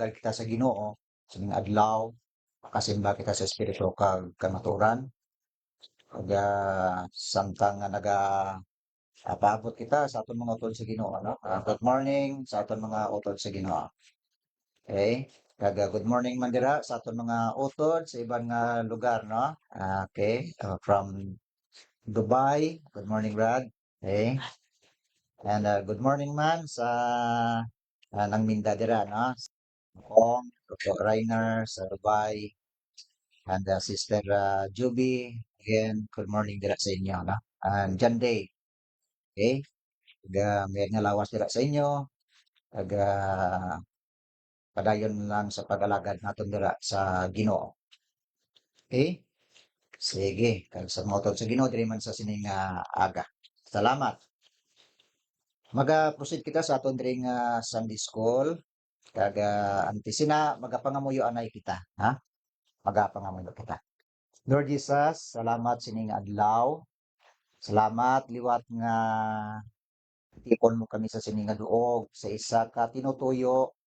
alagad kita sa Ginoo sa mga adlaw, makasimba kita sa espiritu kag kamaturan, ug samtang nga paabot kita sa aton mga utod sa Ginoo, no? Good morning sa aton mga utod sa Ginoo. Okay? Kag good morning man dira sa aton mga utod sa ibang lugar, no? Okay, from Dubai. Good morning, Brad. Okay? And good morning man sa nang Minda dira, no? Kong, Dr. Rainer sa Dubai, and Sister Juby. Again, good morning dira sa inyo, no? And John Day. Okay? May nga lawas dira sa inyo. Ag padayon lang sa pag-alagad naton dira sa Ginoo. Okay? Sige, kag sa mga utod sa Ginoo diri man sa sining aga. Salamat. Maga-proceed kita sa aton diri nga Sunday School. Kag antisina magapangamuyo anay kita, ha? Magapangamuyo kita. Lord Jesus, salamat sining adlaw. Salamat liwat nga tipon mo kami sa sining nga duog sa isa ka tinutuyo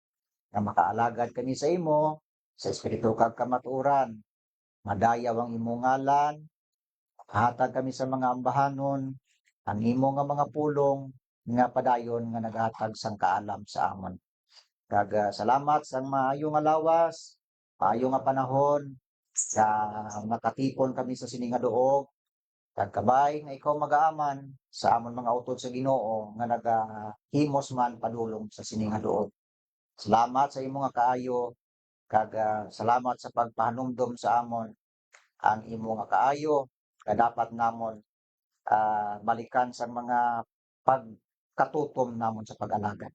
nga makaalagad kami sa imo sa espiritu kag kamatuoran. Madayaw ang imong ngalan, hatag kami sa mga ambahanon, ang imo nga mga pulong nga padayon nga naghatag sang kaalam sa amon. Kag salamat sang maayo nga lawas, maayo nga panahon sa nakatipon kami sa sining nga duog. Kag kabay nga ikaw mag-aaman sa amon mga utod sa Ginoo nga nagahimos man padulong sa sining nga duog. Salamat sa imo nga kaayo kag salamat sa pagpahanumdom sa amon ang imo nga kaayo nga dapat namon balikan sa mga pagkatutom namon sa pag-alagad.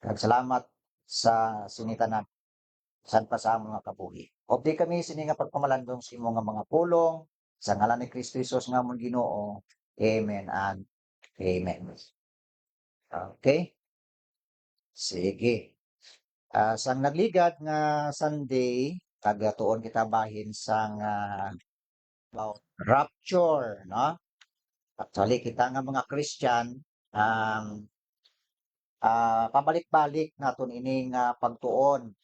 Kag salamat sa sinitanan san pa sa among nga kabuhi. Opdi kami sini nga pagpamalandong sa imo nga mga pulong sa ngalan ni Kristo Jesus nga among Ginoo. Amen and amen. Okay? Sige. Sang nagligad nga Sunday, tuon kita bahin sang about rapture, no? Actually, kita nga mga Christian, pabalik-balik naton ining pagtuon.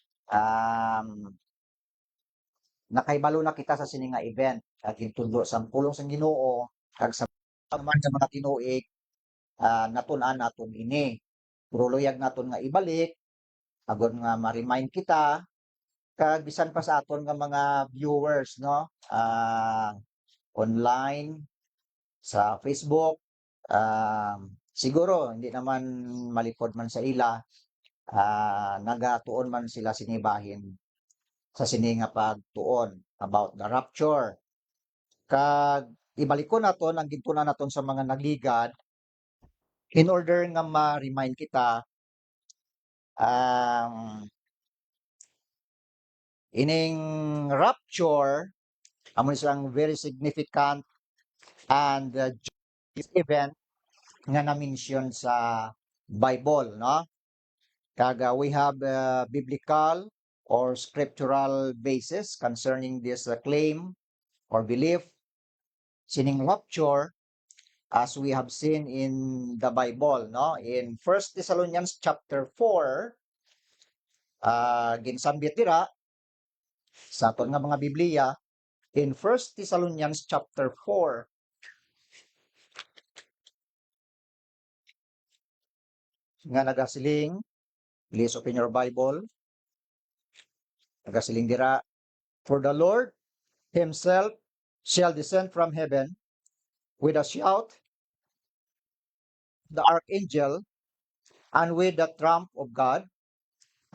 Nakaibalo na kita sa sining nga event kag hintundo sa pulong sang Ginoo kag sa man sa mga tinuig natun-an naton ini. Pero luyag naton nga ibalik agon nga ma-remind kita kag bisan pa sa aton nga mga viewers, no? Online sa Facebook, siguro hindi naman malipod man sa ila, nagatuon man sila sinibahin sa sini nga pagtuon about the rapture. Kag ibalik ko naton ang gintunan naton sa mga nagligad in order nga ma-remind kita ining rapture amo isang very significant and event nga na-mention sa Bible, no? Kag we have biblical or scriptural basis concerning this claim or belief sining rapture as we have seen in the Bible, no? In 1 Thessalonians chapter 4, ginsambit dira sa aton nga mga Biblia in 1 Thessalonians chapter 4. Nga nagasiling, please open your Bible. Nagasiling dira, for the Lord himself shall descend from heaven with a shout, the archangel, and with the trump of God,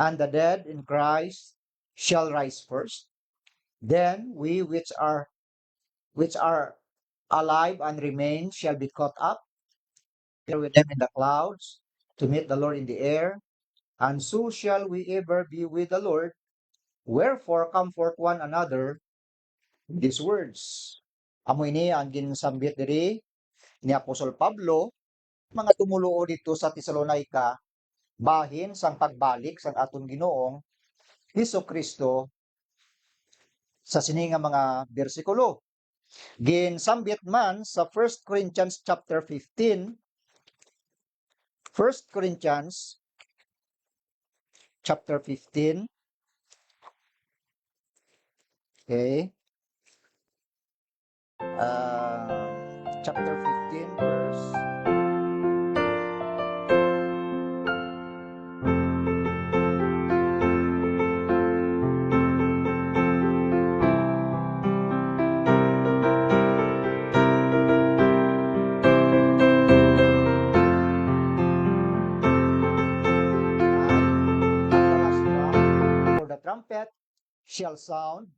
and the dead in Christ shall rise first. Then we which are alive and remain shall be caught up with them in the clouds to meet the Lord in the air, and so shall we ever be with the Lord. Wherefore comfort one another with these words. Amoy ni ang ginsambit diri ni Apostol Pablo mga tumuluo dito sa Tesalonica bahin sang pagbalik sang aton Ginoong Hesukristo sa sini nga mga bersikulo. Ginsambit man sa 1 Corinthians chapter 15. 1 Corinthians chapter 15 Okay? Chapter 15, verse 9. At the last trump, for the trumpet shall sound,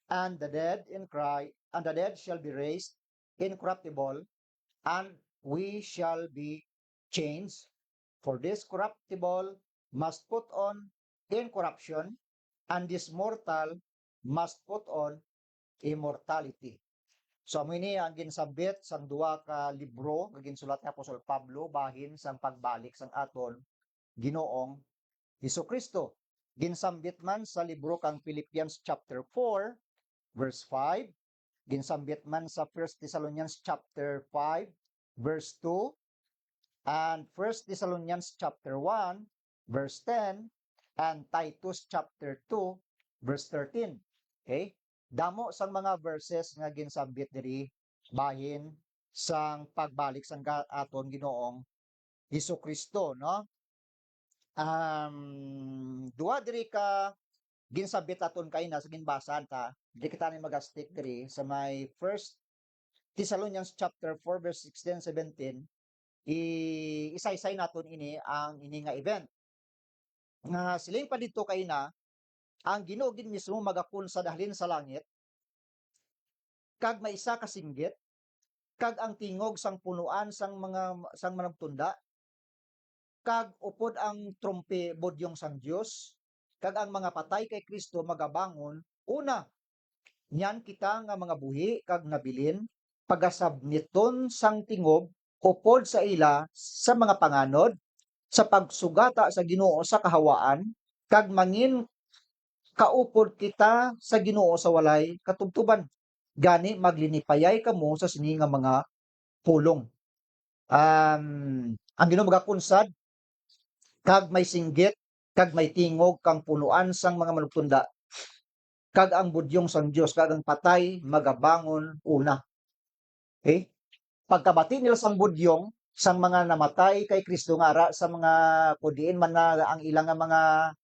and the dead in cry, and the dead shall be raised incorruptible, and we shall be changed. For this corruptible must put on incorruption, and this mortal must put on immortality. So ini ang ginsabit sang duha ka libro nga ginsulat ni Apostol Pablo bahin sang pagbalik sang aton Ginoong Hesukristo. Ginsambit man sa libro kang Philippians chapter 4 verse 5, ginsambit man sa 1 Thessalonians chapter 5 verse 2, and 1 Thessalonians chapter 1 verse 10, and Titus chapter 2 verse 13. Okay? Damo sang mga verses nga ginsambit diri bahin sang pagbalik sang aton Ginoong Hesukristo, no? Duha diri ka ginsabit aton kay na sa ginbasan ta. Di kita ni mag-stick diri sa may 1 Thessalonians chapter 4 verse 16 17. Isaysay naton ini ang ini nga event. Nga siling pa dito kay na ang Ginoo gid mismo magakon sa dahlin sa langit kag may isa ka singgit kag ang tingog sang punuan sang managtunda kag upod ang trompe bodyong sang Dios kag ang mga patay kay Kristo magabangon una nyan kita nga mga buhi kag nabilin pagasabniton sang tingob upod sa ila sa mga panganod sa pagsugata sa Ginoo sa kahawaan kag mangin kaupod kita sa Ginoo sa walay katubtuban gani maglinipayay kamo sa sini nga mga pulong. Ang Ginoo magakunsad kag may singgit kag may tingog kang punuan sang mga manugtunda kag ang budyong sang Dios kag ang patay magabangon una. Okay? Pagkabati nila sang budyong sang mga namatay kay Kristo nga ara sa mga kudiin man na ang ilang mga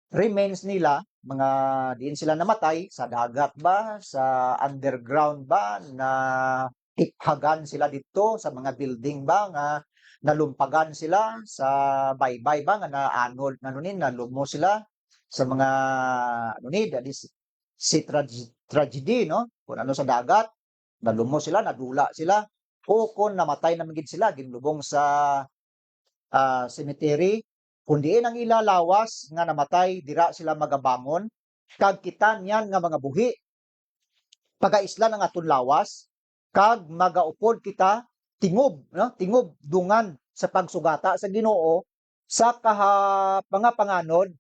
remains nila, mga diin sila namatay sa dagat ba, sa underground ba na ikhagan sila dito sa mga building ba nga nalumpagan sila sa baybay ba nga naanod nanunin nalumo sila sa mga ano ni si tragedy no kung ano sa dagat nalumo sila nadula sila o kung namatay na magid sila ginlubong sa cemetery kundi ang ila lawas nga namatay dira sila magabangon kag kita niyan nga mga buhi pagaisla ng aton lawas kag magaupod kita tingob no tingob dungan sa pagsugata sa Ginoo sa mga panganod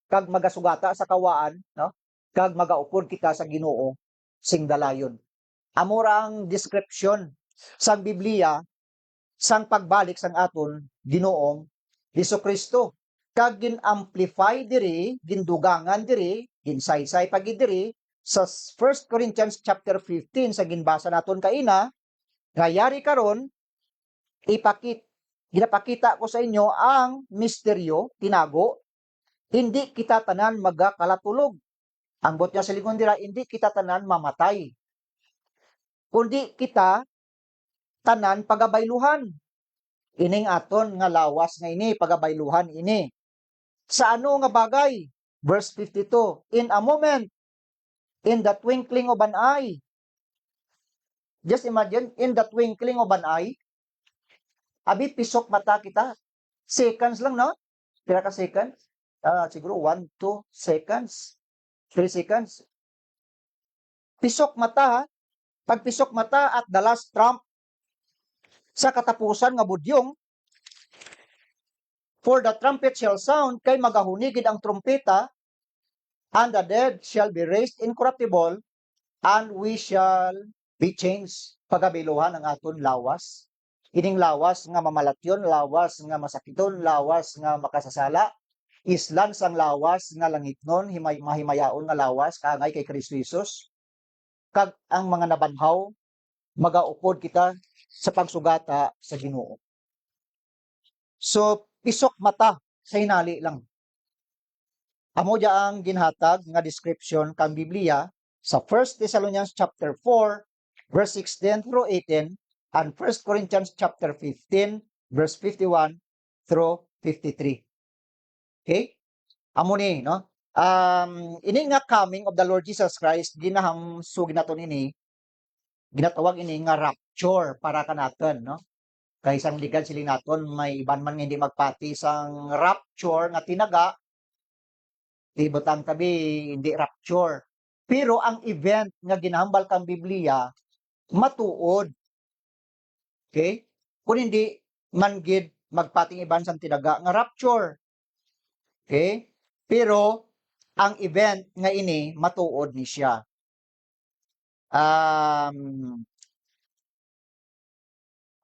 kag magasugata sa kawaan no kag magaupod kita sa Ginoo sing dalayon amora ang description sa Biblia sang pagbalik sang aton Ginoong Hesukristo kag gin-amplify diri gindugangan diri ginsaysay pagid diri sa 1 Corinthians chapter 15 sa ginbasa naton kaina ngayari karon ginapakita ko sa inyo ang misteryo tinago hindi kita tanan magakalatulog ang bot niya sa lingon dira hindi kita tanan mamatay kundi kita tanan pagabayluhan ining aton nga lawas nga ini pagabayluhan ini sa ano nga bagay verse 52 in a moment in the twinkling of an eye just imagine in the twinkling of an eye abi pisok mata kita seconds lang no pila ka seconds siguro 1 2 seconds 3 seconds pisok mata ha pag pisok mata at the last trump sa katapusan nga budyong for the trumpet shall sound kay magahunigid ang trumpeta and the dead shall be raised incorruptible and we shall be changed pagabiluhan ang aton lawas ining lawas nga mamalatyon lawas nga masakiton lawas nga makasasala islan sang lawas nga langitnon, mahimayaon nga lawas kaangay kay Kristo Jesus. Kag ang mga nabanhaw magaupod kita sa pagsugata sa Ginoo. So pisok mata sa hinali lang. Amo dia ang ginhatag nga description kang Biblia sa 1 Thessalonians chapter 4 verse 16 through 18 and 1 Corinthians chapter 15 verse 51 through 53. Okay? Amo ni, no? Ini nga coming of the Lord Jesus Christ ginahamsug naton ini, ginatawag ini nga rapture para kanaton, no? Kay isang ligan siling naton may iban man nga hindi magpati sang rapture nga tinaga, di butang tabi hindi rapture. Pero ang event nga ginahambal kang Biblia matuod. Okay? Kung hindi man gid magpating iban sang tinaga nga rapture. Okay? Pero ang event nga ini matuod ni siya.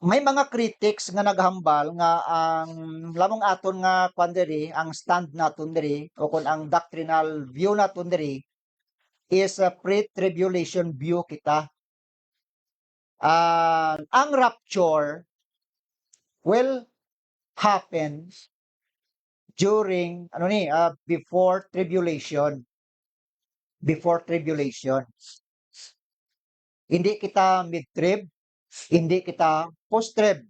May mga critics nga naghambal nga ang lamang aton nga kwan diri, ang stand naton diri o kung ang doctrinal view naton diri is a pre-tribulation view kita. Ang rapture will happen during before tribulation. Before tribulation. Hindi kita mid-trib, hindi kita post-trib.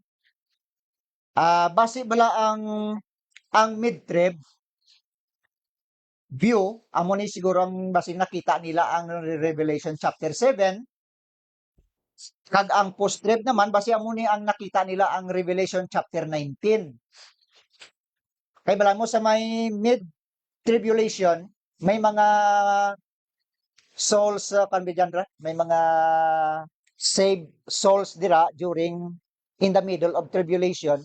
Base bala ang mid-trib view, amo ni siguro ang basing nakita nila ang Revelation chapter 7. Kag ang post-trib naman base amo ni ang nakita nila ang Revelation chapter 19. Kay bala mo sa may mid-tribulation, may mga souls may mga saved souls dira during in the middle of tribulation.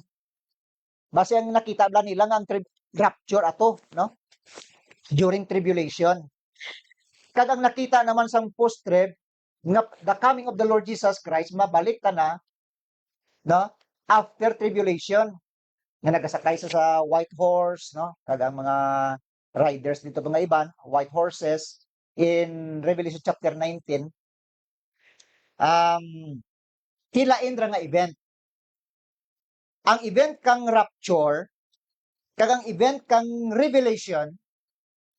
Base ang nakita bala nila nga ang rapture ato, no? During tribulation. Kag ang nakita naman sang post-trib nga the coming of the Lord Jesus Christ mabalik ta na, no? After tribulation nga nagasakay sa white horse, no? Kag ang mga riders dito mga iban, white horses in Revelation chapter 19. Hilain ra nga event. Ang event kang rapture kag ang event kang revelation,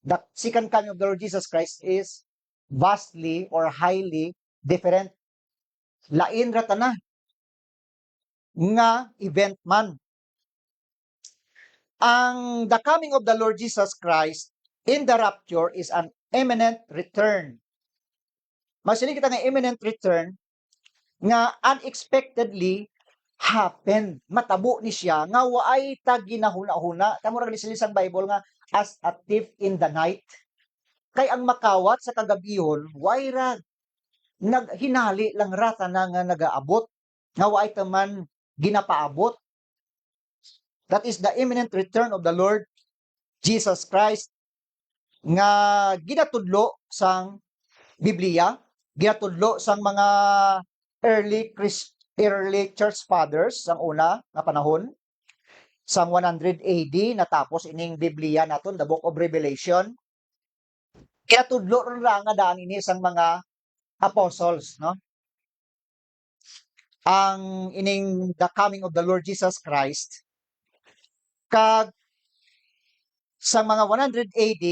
the second coming of the Lord Jesus Christ is vastly or highly different. Lain ra ta na nga event man. Ang the coming of the Lord Jesus Christ in the rapture is an imminent return. Masiling kita nga imminent return nga unexpectedly happen. Matabo ni siya nga waay ta ginahuna-huna. Kamo ra gisilin sa Bible nga as a thief in the night. Kay ang makawat sa kagabihon, waay ra naghinali lang rata na nga nagaabot. Nga waay ta man ginapaabot. That is the imminent return of the Lord Jesus Christ nga ginatudlo sang Biblia, ginatudlo sang mga early church fathers sang una nga panahon sang 100 AD natapos ining Biblia naton, the Book of Revelation. Ginatudlo ra nga daan ini sang mga apostles, no? Ang ining the coming of the Lord Jesus Christ kag sa mga 100 AD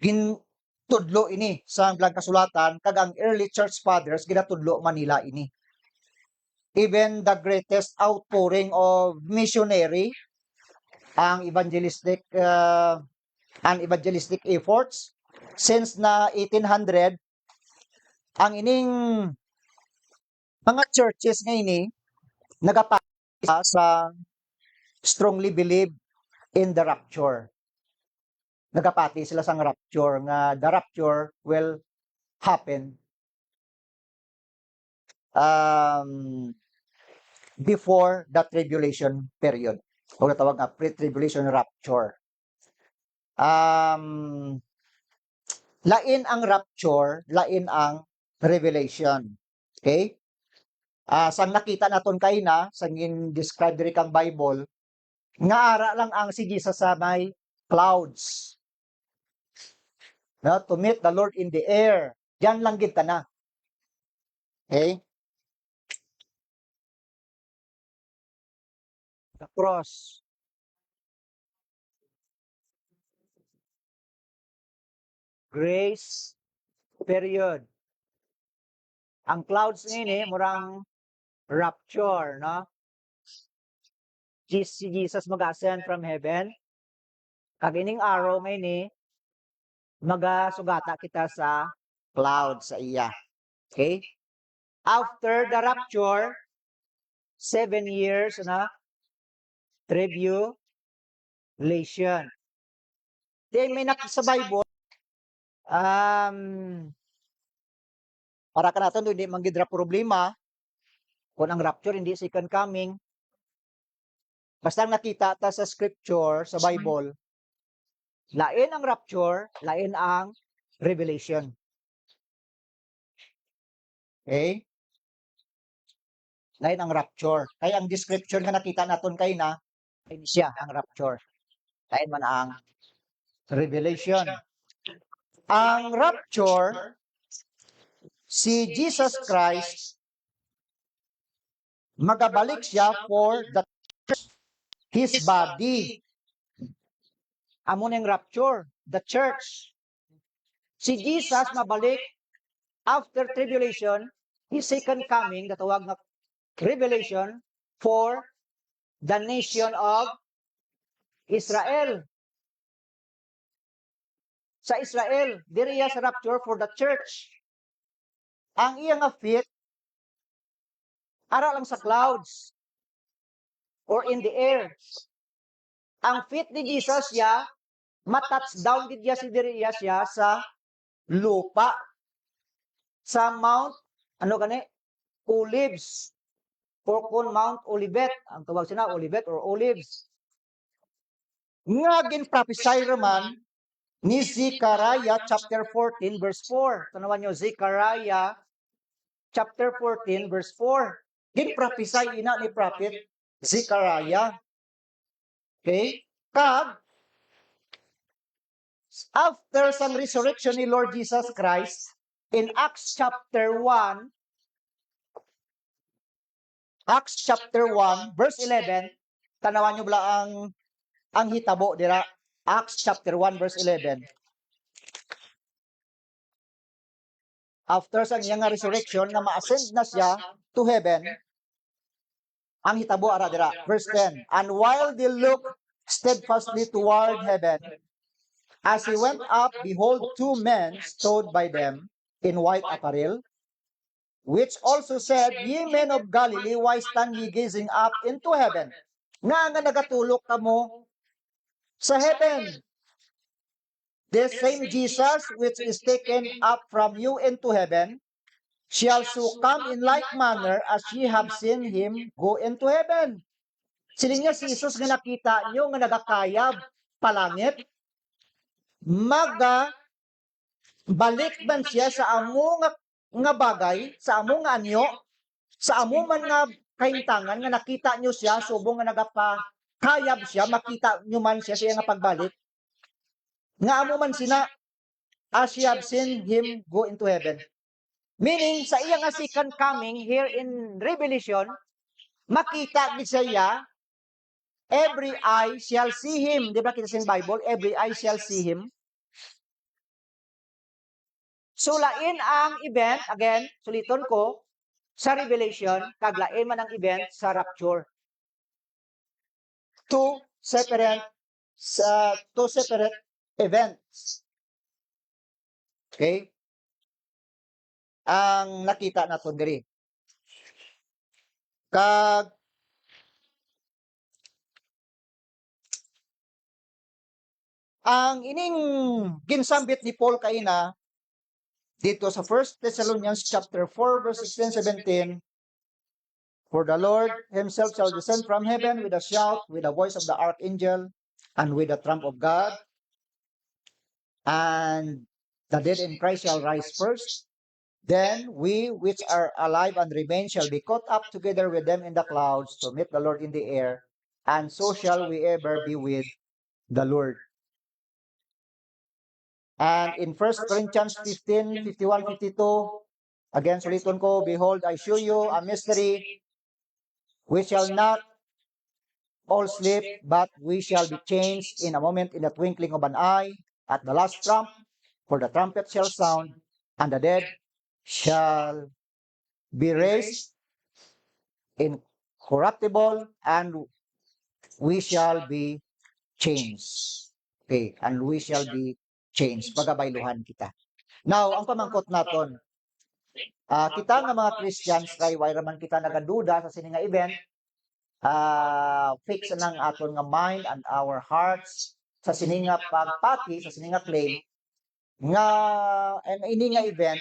ginatudlo ini sa Blang Kasulatan kag ang early church fathers ginatudlo Manila ini. Even the greatest outpouring of missionary ang evangelistic efforts since na 1800 ang ining mga churches nga ini nagapasa sa strongly believe in the rapture. Nagapati sila sang rapture nga the rapture will happen before the tribulation period. O natawag nga pre-tribulation rapture. Lain ang rapture, lain ang revelation. Okay? Sang nakita naton kay na, sang describe diri kang Bible, Nga ara lang ang si Jesus sa may clouds. No? To meet the Lord in the air. Diyan lang gid na. Okay? The cross. Grace period. Ang clouds ngini murang rapture, no? Si Jesus mag-ascend from heaven. Kag ining araw ngini magasugata kita sa cloud sa iya. Okay? After the rapture, 7 years na tribulation. Di may sa Bible, para ka natin hindi manggidra problema kung ang rapture hindi second coming. Basta nakita ta sa scripture, sa Bible, lain ang rapture, lain ang revelation. Okay? Lain ang rapture. Kaya ang description nga nakita naton kay na, ay siya ang rapture. Lain man ang revelation. Ang rapture, si Jesus Christ, magabalik siya for the church, his body. Amo ng rapture, the church. Si Jesus mabalik after tribulation, his second coming, natawag na revelation, for the nation of Israel. Sa Israel, diriya sa rapture for the church. Ang iyang feet, ara lang sa clouds or in the air. Ang feet ni Jesus siya, matouch down din siya si diriya siya sa lupa. Sa Mount, Olives. Or kung Mount Olivet, ang tawag sila, Olivet or Olives. Nga gin-prophesy raman ni Zechariah chapter 14 verse 4. Tanawan nyo, Zechariah chapter 14 verse 4. Gin-prophesy ina ni prophet Zechariah. Okay? Kag, after sa resurrection ni Lord Jesus Christ, in Acts chapter 1, verse 11, tanawan nyo bala ang hitabo dira. Acts chapter 1, verse 11. After sa iyang resurrection, na ma-ascend na siya to heaven, ang hitabo ara dira. Verse 10. And while they looked steadfastly toward heaven, as he went up, behold, 2 men stood by them in white apparel, which also said, Ye men of Galilee, why stand ye gazing up into heaven? Nga nagatulok kamo sa heaven. The same Jesus which is taken up from you into heaven shall so come in like manner as ye have seen him go into heaven. Siling niya si Jesus nga nakita nyo nga nagakayab palangit, balik man siya sa amo nga bagay, sa amo nga anyo, sa amo man nga kaintangan nga nakita nyo siya, subong nga nagapakayab siya, makita nyo man siya siya nga pagbalik. Nga amo man sina, as ye have seen him go into heaven. Meaning, sa iya nga second coming, here in Revelation, makita ni siya, every eye shall see him. Di ba kita sa Bible? Every eye shall see him. So, lain ang event, again, suliton ko, sa Revelation, kaglain man ang event sa rapture. Two separate events. Okay? Ang nakita nato diri. Kag ang ining ginsambit ni Paul kaina dito sa 1 Thessalonians chapter 4 verse 16 17, for the Lord himself shall descend from heaven with a shout, with the voice of the archangel, and with the trump of God, and the dead in Christ shall rise first. Then we which are alive and remain shall be caught up together with them in the clouds to meet the Lord in the air, and so shall we ever be with the Lord. And in 1 Corinthians 15, 51, 52, again, suliton ko, behold, I show you a mystery. We shall not all sleep, but we shall be changed in a moment, in the twinkling of an eye, at the last trump, for the trumpet shall sound, and the dead shall be raised incorruptible, and we shall be changed. Okay, and we shall be changed. Pagabayluhan kita. Now, ang pamangkot naton, kita nga mga Christians, kay why raman kita nagaduda sa sini nga event, fix ng aton nga mind and our hearts sa sini nga pagpati, sa sini nga claim, nga ini nga event,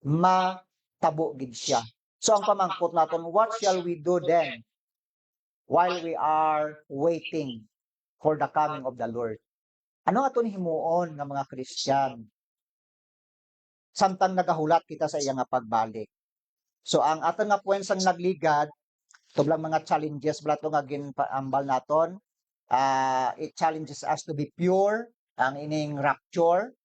matabo gid siya. So, ang pamangkot naton, what shall we do then while we are waiting for the coming of the Lord? Ano aton himuon nga mga Christian? Samtang nagahulat kita sa iya nga pagbalik. So ang aton nga puwensang nagligad tublang mga challenges balato nga ginpaambal naton, it challenges us to be pure, ang ining rapture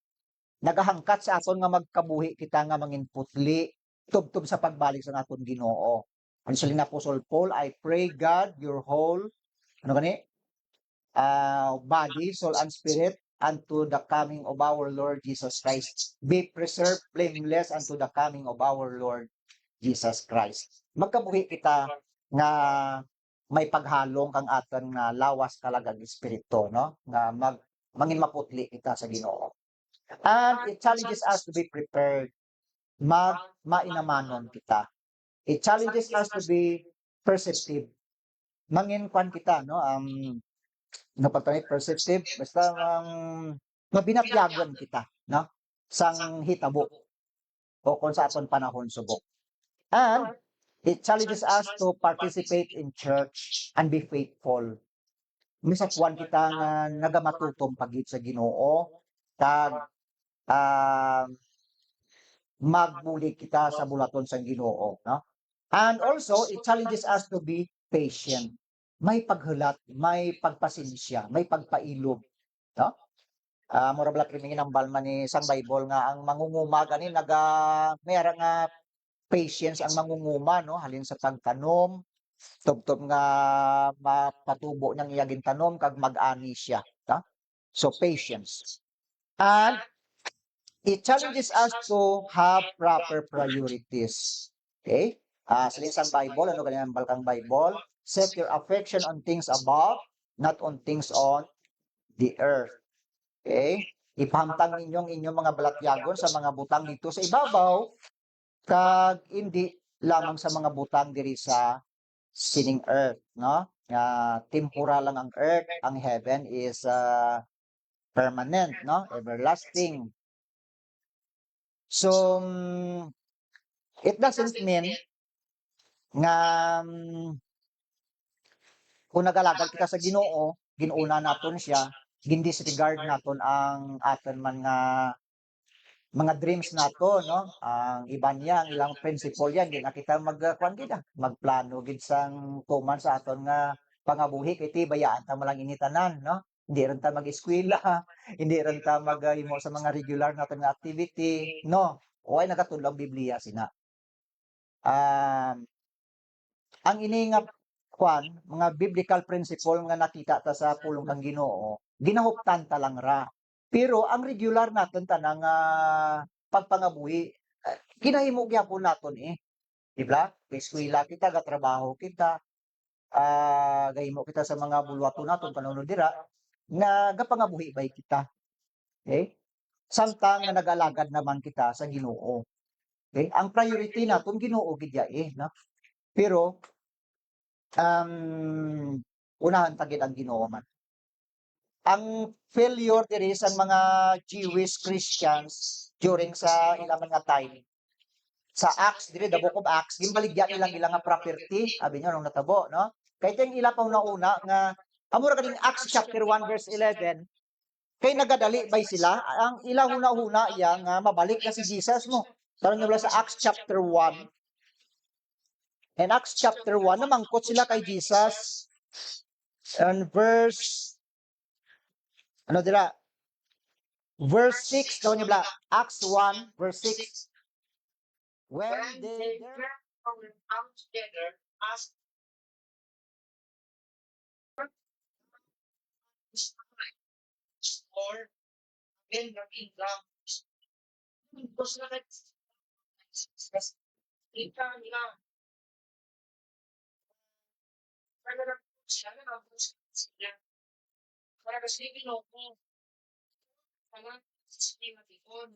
nagahangkat sa aton nga magkabuhi kita nga mangin putli tubtob sa pagbalik sa aton Ginoo. Ano sa ni Apostle Paul, I pray God your whole ano gani body, soul, and spirit unto the coming of our Lord Jesus Christ. Be preserved blameless unto the coming of our Lord Jesus Christ. Magkabuhi kita nga may paghalong kang aton nga lawas kalagang espiritu, no? Nga mangin maputli kita sa Ginoo. And it challenges us to be prepared. Mainamanon kita. It challenges us to be perceptive. Mangin kwan kita, no? Napagtanit perceptive, basta mabinatyagan kita, no? Sang hitabo o kung sa aton panahon subok. And it challenges us to participate in church and be faithful. Misakwan kita nga nagamatutom pagit sa Ginoo kag magbuli kita sa bulaton sa Ginoo, no? And also it challenges us to be patient. May paghulat, may pagpasensya, may pagpailog, no? Mura bala kini ginambal man ni sang Bible nga ang mangunguma gani mayara nga patience ang mangunguma, no? Halin sa pagtanom, tubtob nga mapatubo niyang iyaging tanom kag mag-ani siya, no? So patience. And it challenges us to have proper priorities. Okay? Sa linsang Bible, ano ganyan ang balkang Bible? Set your affection on things above, not on things on the earth. Okay? Ipahamtang ninyong inyong mga balatyagon sa mga butang dito sa ibabaw, kag hindi lamang sa mga butang diri sa sining earth, no? Temporal lang ang earth, ang heaven is permanent, no? Everlasting. So, it doesn't mean nga kung nagalagal kita sa Ginoo, ginuna naton siya, gindisregard naton ang aton man nga mga dreams nato, no? Ang iba niya, ang ilang principle yan, di na kita magkuan gid magplano gid sang tuman sa aton nga pangabuhi kay bayaan ta malang initanan, no? Hindi rin ta mag-eskwela, hindi rin ta maghimo sa mga regular naton nga activity, no? O ay nagatudlo ang Biblia sina. Ang ini nga mga biblical principle nga nakita ta sa pulong kang Ginoo, ginahuptan ta lang ra. Pero ang regular naton tanang pagpangabuhi, ginahimo gyapon naton di ba? Eskwela kita, gatrabaho kita, gahimo kita sa mga bulwaton naton kanunod dira nga gapangabuhi bay kita. Okay? Samtang nga nag-alagad naman kita sa Ginoo. Okay? Ang priority naton Ginoo gid no? Pero unahan tagid ang Ginoo man. Ang failure diri sa mga Jewish Christians during sa ilang mga time sa Acts diri the book of Acts gimbaligya nilang ilang nga property abi nyo nung natabo, no? Kay teng ila pa una nga amo ra kading Acts chapter 1 verse 11 kay nagadali bay sila ang ilang huna iya nga mabalik na si Jesus mo. Karon nila sa Acts chapter 1. In Acts chapter 1, namangkot sila kay Jesus And verse, ano dira? Verse 6, daw niya bla, Acts 1, verse 6. When they therefore come together, ask for in the kingdom. Because na ika nila, para na siya na sila. Para kasi ginoo, para sila matikon.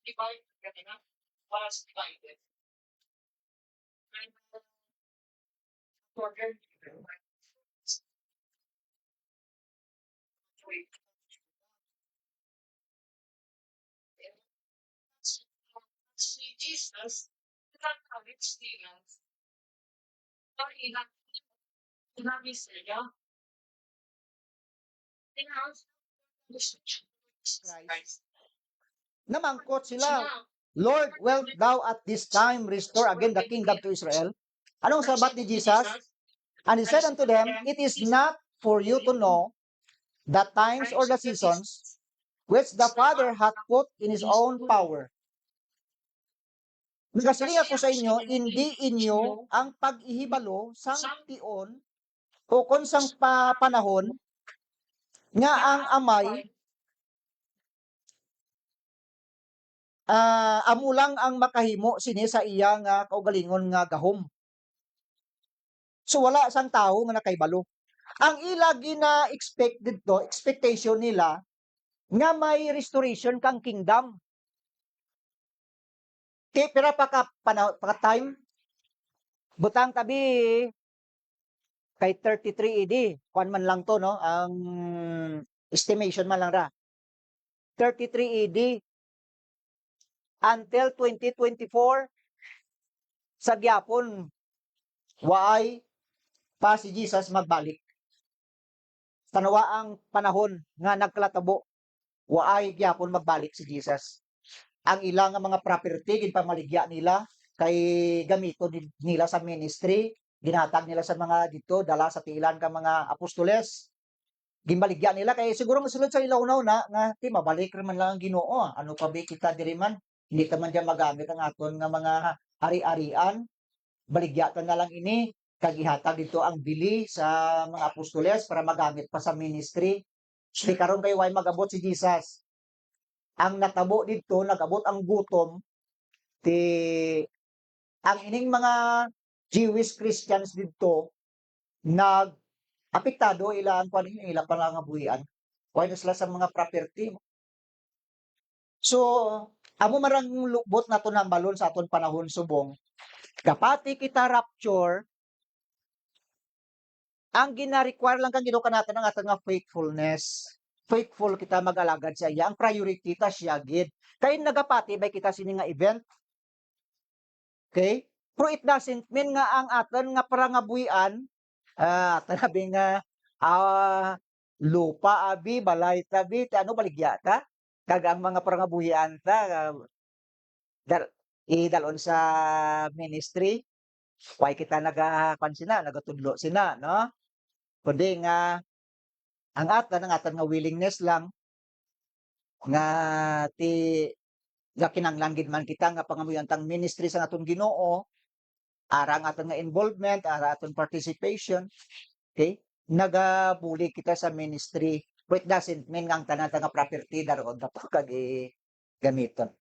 Divided kanina, was divided. Order si Jesus, tinatawid sila, ilang sinabi sila, Christ. Namangkot sila, Lord, wilt thou at this time restore again the kingdom to Israel? Anong sabat ni Jesus? And he said unto them, it is not for you to know the times or the seasons which the Father hath put in his own power. Nagasiling ako sa inyo, hindi inyo ang pag-ihibalo sang tion o kung sang panahon nga ang amay amo lang ang makahimo sini sa iya nga kaugalingon nga gahom. So wala sang tao nga nakaibalo. Ang ila gina-expect dito, expectation nila nga may restoration kang kingdom. Kaya pira pa time butang tabi kay 33 AD. Kuan man lang to no, ang estimation man lang ra. 33 AD until 2024 sa gyapon waay pa si Jesus magbalik. Tanawa ang panahon nga nagkalatabo, waay gyapon magbalik si Jesus. Ang ilang mga property ginpamaligya nila kay gamito nila sa ministry, ginatag nila sa mga dito dala sa tilan ka mga apostoles. Ginbaligya nila kay siguro masulod sa ilawnaw na nga ti mabalik man lang ang Ginoo. Ano pa ba kita diri man? Hindi ta man diyan magamit ang aton nga mga ari-arian. Baligya ta na lang ini kag ihatag dito ang bili sa mga apostoles para magamit pa sa ministry. Di karon kay way magabot si Jesus. Ang natabo dito, nagabot ang gutom, ti ang ining mga Jewish Christians dito nag apektado ilang kuan ilang panangabuhian. Why na sila sa mga property. So, amo marang lubot nato na balon sa aton panahon subong. Kapati kita rapture, ang gina-require lang kang Ginoo kanaton ang aton nga faithfulness. Faithful kita mag-alagad sa iya. Ang priority ta siya gid. Kay nagapati bay kita sini nga event. Okay? Pero it doesn't mean nga ang aton nga parangabuhian, tanabi nga lupa abi, balay tabi, ano baligya ta? Kag ang mga parangabuhian ta idalon sa ministry. Why kita nagakuan sina, nagatudlo sina, no? Kundi nga ang aton nga willingness lang nga nga kinanglan gid man kita nga pangamuyan tang ministry sa aton Ginoo, ara ang aton nga involvement, ara aton participation, okay? Nagabuli kita sa ministry. But it doesn't mean nga ang tanan nga property daron dapat kag gamiton.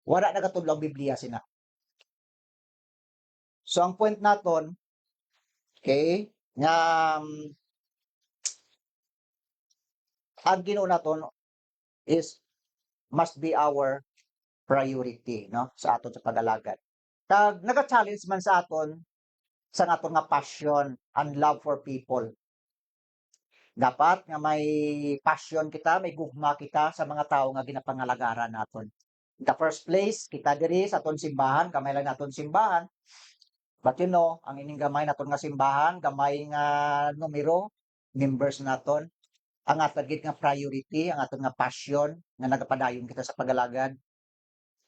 Wala nagatudlo ang Biblia sina. So ang point naton, okay, nga ang Ginoo naton is must be our priority, no, sa aton sa pag-alagad. Kag naga-challenge man sa aton sa aton nga passion and love for people. Dapat nga may passion kita, may gugma kita sa mga tao nga ginapangalagaran naton. In the first place, kita diri sa aton simbahan, kamay lang naton simbahan. But you know, ang ining gamay naton nga simbahan, gamay nga numero, members naton, ang aton gid nga priority, ang aton nga passion nga nagapadayon kita sa pagalagad.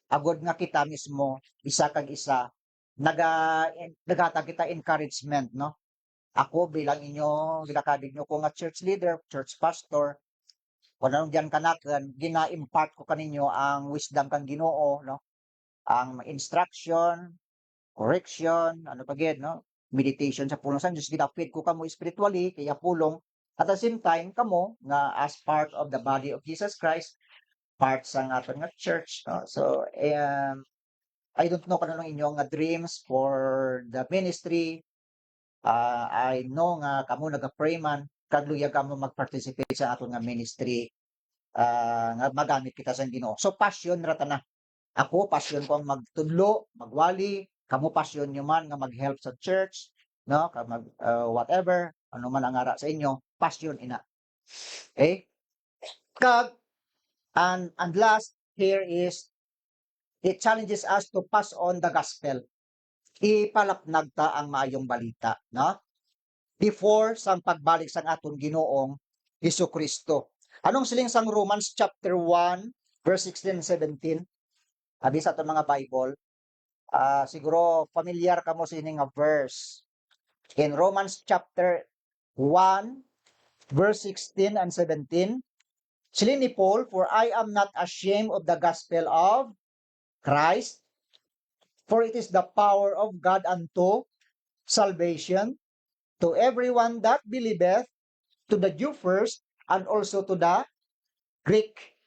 Agod nga kita mismo isa kag isa naghatag kita encouragement, no? Ako bilang inyo ginakadig nyo ko nga church leader, church pastor, kung anong diyan kanaken, gina-impart ko kaninyo ang wisdom kang Ginoo, no? Ang instruction, correction, ano pa gid, no? Meditation sa pulong sa Dios, gidapit ko kamo spiritually kaya pulong. At the same time, kamo nga as part of the body of Jesus Christ, part sa aton nga church, no? So, I don't know kung anong inyong nga dreams for the ministry. I know nga kamo naga-pray man, kag luyag kamo mag-participate sa aton nga ministry, nga magamit kita sa Ginoo. So passion ra ta na. Ako passion ko ang magtudlo, magwali, kamo passion nyo man nga mag-help sa church, no? Kag whatever, ano man ang ara sa inyo, passion ina. Okay? Kag and last here is it challenges us to pass on the gospel. Ipalapnag ta ang maayong balita, no? Before sang pagbalik sang aton Ginoong Hesukristo. Anong siling sang Romans chapter 1 verse 16 and 17? Abi sa aton mga Bible, siguro familiar ka mo sa ining nga verse. In Romans chapter 1 verse 16 and 17, sili ni Paul, for I am not ashamed of the gospel of Christ, for it is the power of God unto salvation to everyone that believeth, to the Jew first, and also to the Greek.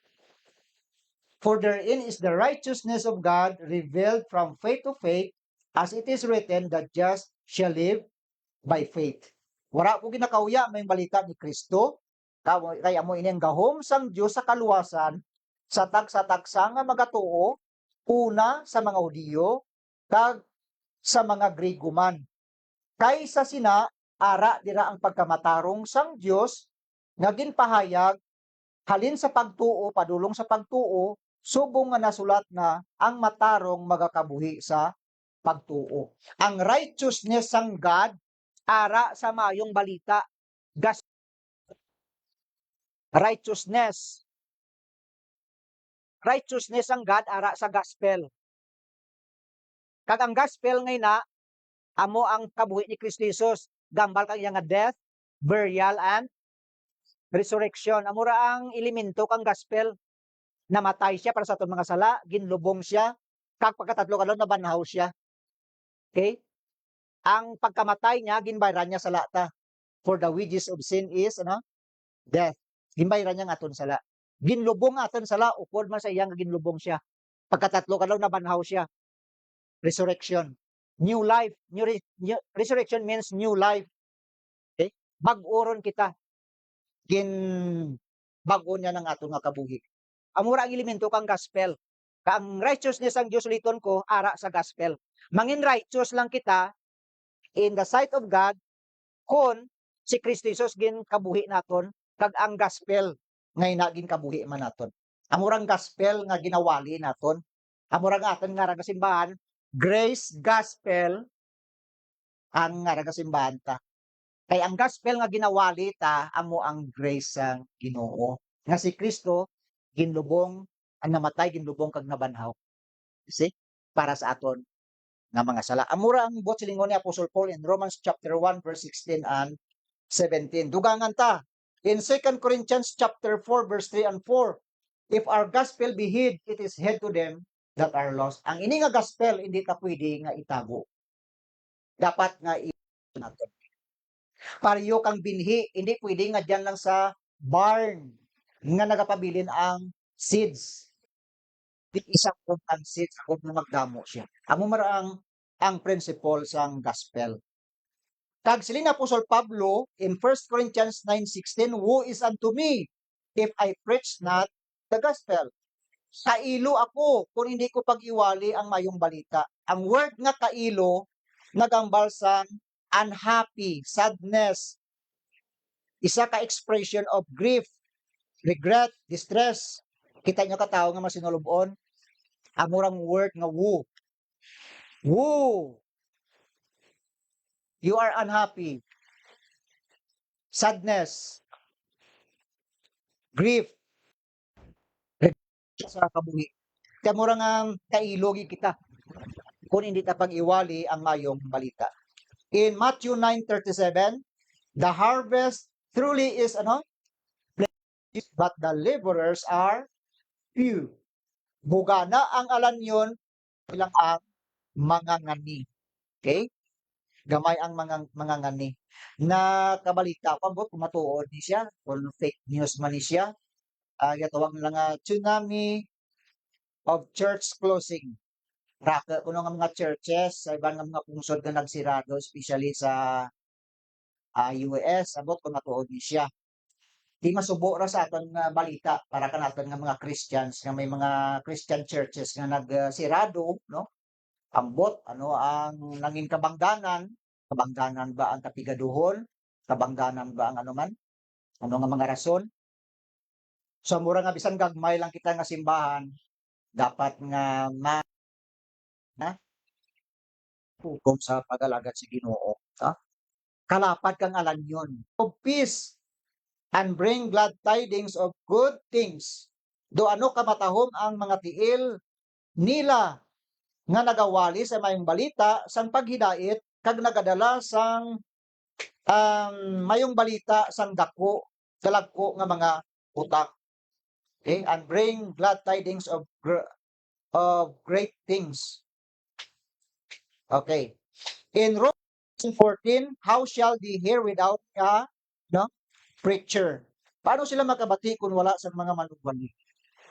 For therein is the righteousness of God revealed from faith to faith, as it is written, the just shall live by faith. Wala ko ginakauya may balita ni Kristo, kaya mo ining gahom sang Dios sa kaluwasan, sa tagsa-tagsa nga magatuo, una sa mga Hudiyo, kag sa mga Griego man. Kaysa sina, ara dira ang pagkamatarong sang Dios, nga ginpahayag, halin sa pagtuo, padulong sa pagtuo, subong nga nasulat na ang matarong magakabuhi sa pagtuo. Ang righteousness sang God ara sa maayong balita, righteousness ang God ara sa gospel. Kag ang gospel ngay na amo ang kabuhi ni Kristo Jesus, gambal kang iyang death, burial and resurrection. Amo ra ang elemento kang gospel. Namatay siya para sa aton mga sala, ginlubong siya, kag pagkatatlo kadlaw nabanhaw siya. Okay? Ang pagkamatay niya ginbayran niya sala ta. For the wages of sin is death. Ginbayran niya ang aton sala. Ginlubong aton sala, upod man sa iyang ginlubong siya. Pagkatatlo kadlaw nabanhaw siya. Resurrection. New life. Resurrection means new life. Okay? Bag-oron kita. Bag-o niya ng aton nga kabuhi. Amura ang elemento kang gospel. Ang righteousness ang Diyos liton ko, ara sa gospel. Mangin righteous lang kita in the sight of God kung si Kristo Jesus gin kabuhi naton, kag ang gospel ngay na gin kabuhi man naton. Amurang gospel nga ginawali naton. Amurang aton nga ragasimbahan, grace gospel ang nga ragasimbahan ta. Kay ang gospel nga ginawali ta, amo ang grace sang Ginoo. Nga si Kristo ginlubong, ang namatay ginlubong kag nabanhaw. See? Para sa aton nga mga sala. Amura ang buot silingon ni Apostle Paul in Romans chapter 1 verse 16 and 17. Dugangan ta in 2 Corinthians chapter 4 verse 3 and 4. If our gospel be hid, it is hid to them that are lost. Ang ini nga gospel hindi ka pwede nga itago. Dapat nga naton. Pariyo kang binhi, hindi pwede nga dyan lang sa barn nga nagapabilin ang seeds. Di isang ang seeds kung magdamo siya. Amo maraang ang principle sang gospel. Kag silin Apostol Pablo in 1 Corinthians 9:16, who is unto me if I preach not the gospel? Kailo ako kung hindi ko pag-iwali ang mayong balita. Ang word nga kailo nagambal sa unhappy, sadness, isa ka expression of grief, regret, distress. Kita nyo katao nga masinulubon, amurang word nga woo. Woo! You are unhappy. sadness, grief, sa kabuhi. Kaya mura nga kailogi kita kung hindi ta pag-iwali ang mayong balita. In Matthew 9:37, the harvest truly is plenteous, but the laborers are few. Bugana ang alanyon, bilang ang mga ngani. Okay? Gamay ang mga ngani. Na kabalita ko, kung matuod ni siya, kung fake news man ni siya, gatawag lang nga tsunami of church closing. Raka kuno nga mga churches sa ibang nga mga pungsod nga nagsirado, especially sa US, abot kung matuod ni siya. Di masubo ra sa aton nga balita para kanaton nga mga Christians nga may mga Christian churches nga nagsirado, no? Ambot ano ang nanging kabangdanan? Kabangdanan ba ang kapigaduhon? Kabangdanan ba ang anuman? Ano nga mga rason? So mura nga bisan gagmay lang kita nga simbahan, dapat nga tukom sa pag-alagad sa Ginoo. Kalapad kang alanyon. Of peace and bring glad tidings of good things. Do ano kamatahom ang mga tiil nila nga nagawali sa mayong balita sang paghidait kag nagadala sang mayong balita sang dako dalagko nga mga utak. Okay? And bring glad tidings of great things. Okay. In Romans 14, how shall they hear without a preacher? Paano sila makabati kung wala sa mga manugwali?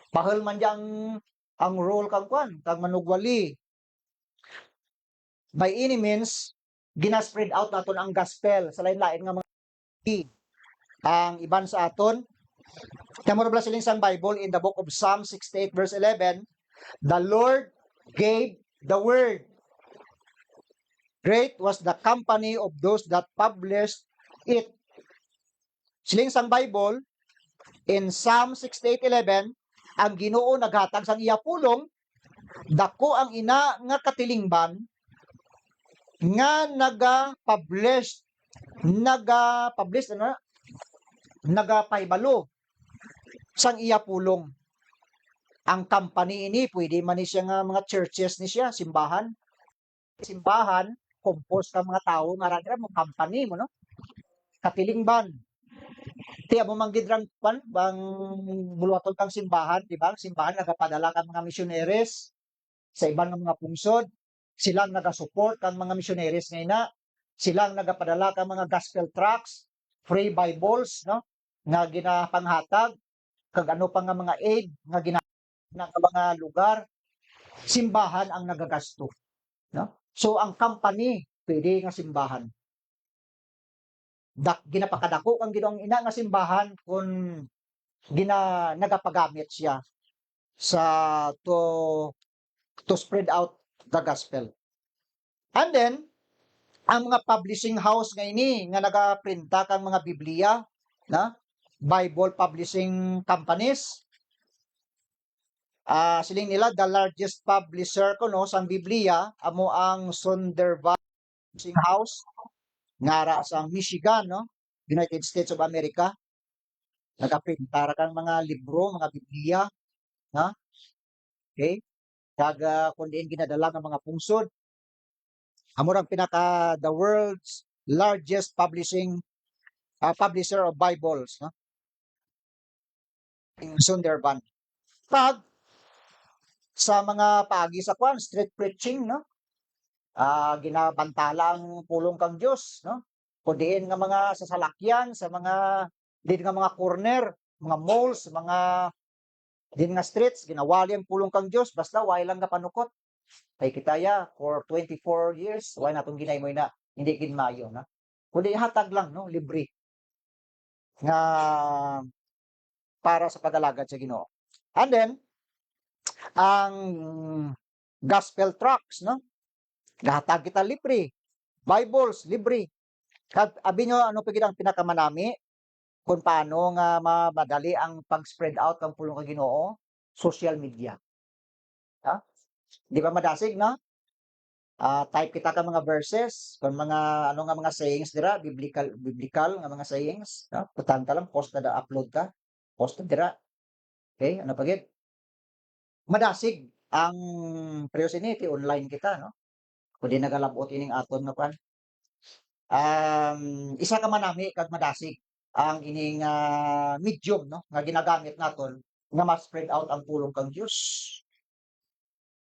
Bahal man diyang ang role kang kang manugwali. By any means, ginaspread out naton ang gospel sa lain-lain nga mga ang iban sa aton. Kamo ra siling sang Bible in the book of Psalm 68 verse 11, the Lord gave the word. Great was the company of those that published it. Siling sang Bible, in Psalm 68:11, ang Ginoo naghatag sang iya pulong, dako ang ina nga katilingban nga nagapublish nagapahibalo sang iya pulong. Ang company ini pwede man ni siya nga mga churches ni siya, simbahan, compose ka mga tao nga ra mo company mo no. Katilingban. Tiya mo manggidrang bang buluwaton kang simbahan, di ba? Simbahan nagapadala kang mga missionaries sa ibang mga pungsod. Silang naga-support kang mga missionaries ngayon na. Silang nagapadala kang mga gospel tracts, free Bibles, no? Nga ginapanghatag, kag ano pa nga mga aid nga ng mga lugar. Simbahan ang nagagasto, no? So ang company pwede nga simbahan. Ginapakadako ang Ginoong ina nga simbahan kung nagapagamit siya sa to spread out the gospel. And then ang mga publishing house nga ini nga nagaprinta kang mga Biblia, na Bible publishing companies, siling nila the largest publisher kuno sang Biblia amo ang Zondervan Publishing House ngara sa Michigan, no? United States of America. Nagaprintar kang mga libro, mga Biblia, ha? Okay? Kag kung diin ginadala ng mga pungsod. Amo ang the world's largest publisher of Bibles, no? In Zondervan. Pag sa mga paagi sa street preaching, no? Ginabantala ang pulong kang Dios, no? Kudiin nga mga sasalakyan, sa mga din nga mga corner, mga malls, mga din nga streets, ginawali ang pulong kang Dios, basta way lang nga panukot. Kay kitaya for 24 years, way natong ginaymoy na hindi ginmayo na. Kundi hatag lang, no, libre. Nga para sa pag-alagad sa Ginoo. And then ang gospel tracts, no? Gahatag kita libre. Bibles, libre. Abi nyo, ano pa ang pinakamanami? Kung paano nga madali ang pag-spread out ng pulong ka Ginoo? Social media. Ha? Di ba madasig, no? Type kita ka mga verses kung mga ano nga mga sayings dira, biblical nga mga sayings, no? Putahan ka lang, post na upload ka, post na dira. Okay, ano pa gid? Madasig ang prayers ini ti online kita, no? Kundi nagalabot ining aton nga pan. Isa ka manami kag madasig ang ining medium, no? Nga ginagamit naton nga ma-spread out ang pulong kang Dios.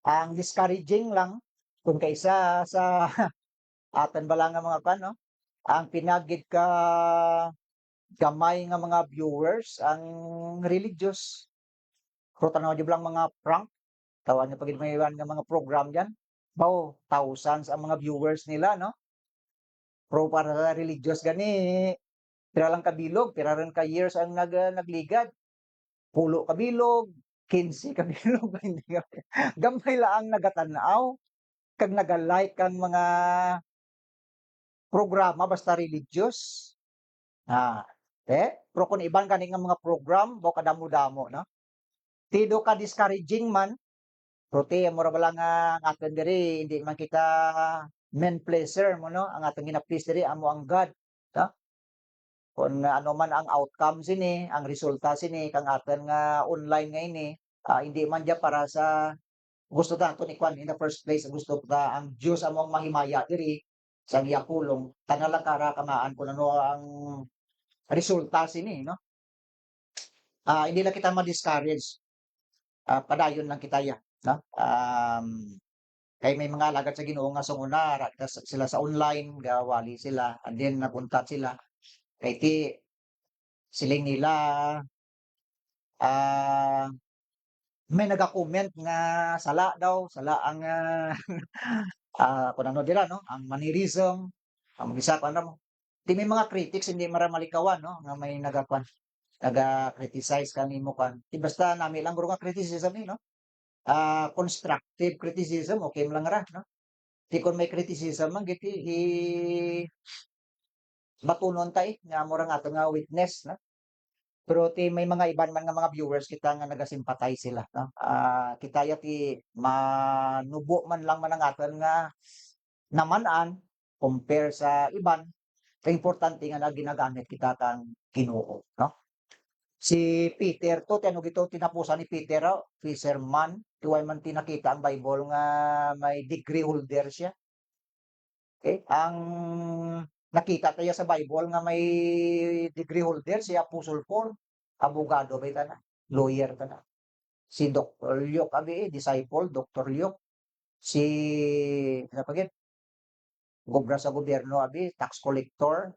Ang discouraging lang kung kaisa sa aton bala nga mga pan, no? Ang pinagid ka gamay nga mga viewers ang religious. Pero tanaw jud lang mga prank, tawan niyo pagid may nga mga program diyan. Bao, thousands ang mga viewers nila, no? Pero para sa religious gani, pira lang kabilog, pira rin ka years ang nagligad. Pulo kabilog, 15 kabilog, hindi ka. Gamay lang ang nagatanaw, kag naga-like ang mga programa basta religious. Pero kung iban kani nga mga program, bo kadamo-damo, no? Tido ka discouraging man, pero ti mura bala nga ang aton diri hindi man kita men pleaser mo, no? Ang atong gina-please diri amo ang God, no? Kung ano man ang outcome sini, ang resulta sini kang aton nga online nga ini, hindi man diya para sa gusto ta naton ikuan in the first place, gusto ta ang Dios amo ang mahimaya diri sa iya pulong, tanala kara kamaan kung ano ang resulta sini, no? Hindi lang kita ma-discourage, padayon lang kita ya, no? Kay may mga alagad sa Ginoo nga sunguna ra sila sa online, gawali sila, and then napunta sila. Kay ti siling nila ah, may naga-comment nga sala daw, sala ang kung ano dira, no? Ang mannerism, ang bisa ko ano mo. Di may mga critics hindi maramalikawan, no? Nga may naga-criticize kanimo kan. Di basta nami lang guro nga criticism ni, no? Constructive criticism okay lang ra, no? Di kon may criticism man giti batunon ta nga mura nga ato nga witness, no? Pero ti may mga iban man nga mga viewers kita nga nagasimpatay sila, no? Kita ya ti manubo man lang man ang aton nga naman-an compare sa iban, kay importante nga na ginagamit kita kang Ginoo, no? Si Peter to ti ano gito tinapusan ni Peter fisherman, ti way man ti nakita ang Bible nga may degree holder siya. Okay? Ang nakita tayo sa Bible nga may degree holder si Apostle Paul, abogado ba ita na, lawyer ta na. Si Dr. Luke abi disciple Dr. Luke, si ano pa gid, gobra sa gobyerno abi tax collector,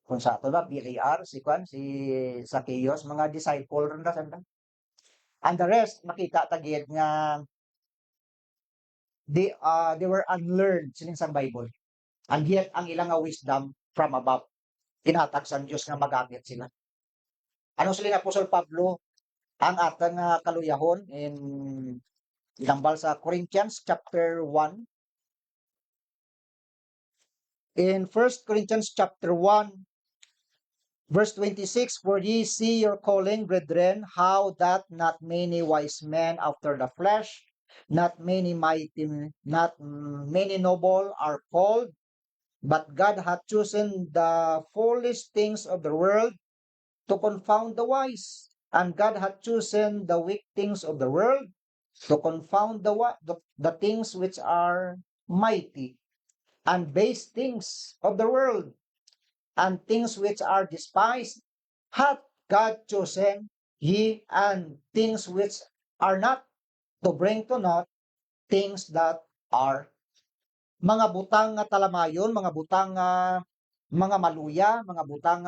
kung sa ato ba BAR si kwan si Zacchaeus mga disciple ron ra sanda. And the rest makita ta gid nga they were unlearned sining sang Bible. And yet ang ilang nga wisdom from above tinatag sang Dios nga magamit sila. Ano sila ni Apostol Pablo ang atang kaluyahon in ilambal sa Corinthians chapter 1. In 1 Corinthians chapter 1 verse 26, for ye see your calling, brethren, how that not many wise men after the flesh, not many mighty, not many noble are called, but God hath chosen the foolish things of the world to confound the wise, and God hath chosen the weak things of the world to confound the things which are mighty, and base things of the world, and things which are despised, hath God chosen, ye and things which are not, to bring to naught things that are. Mga butang nga talamayon, mga butang mga maluya, mga butang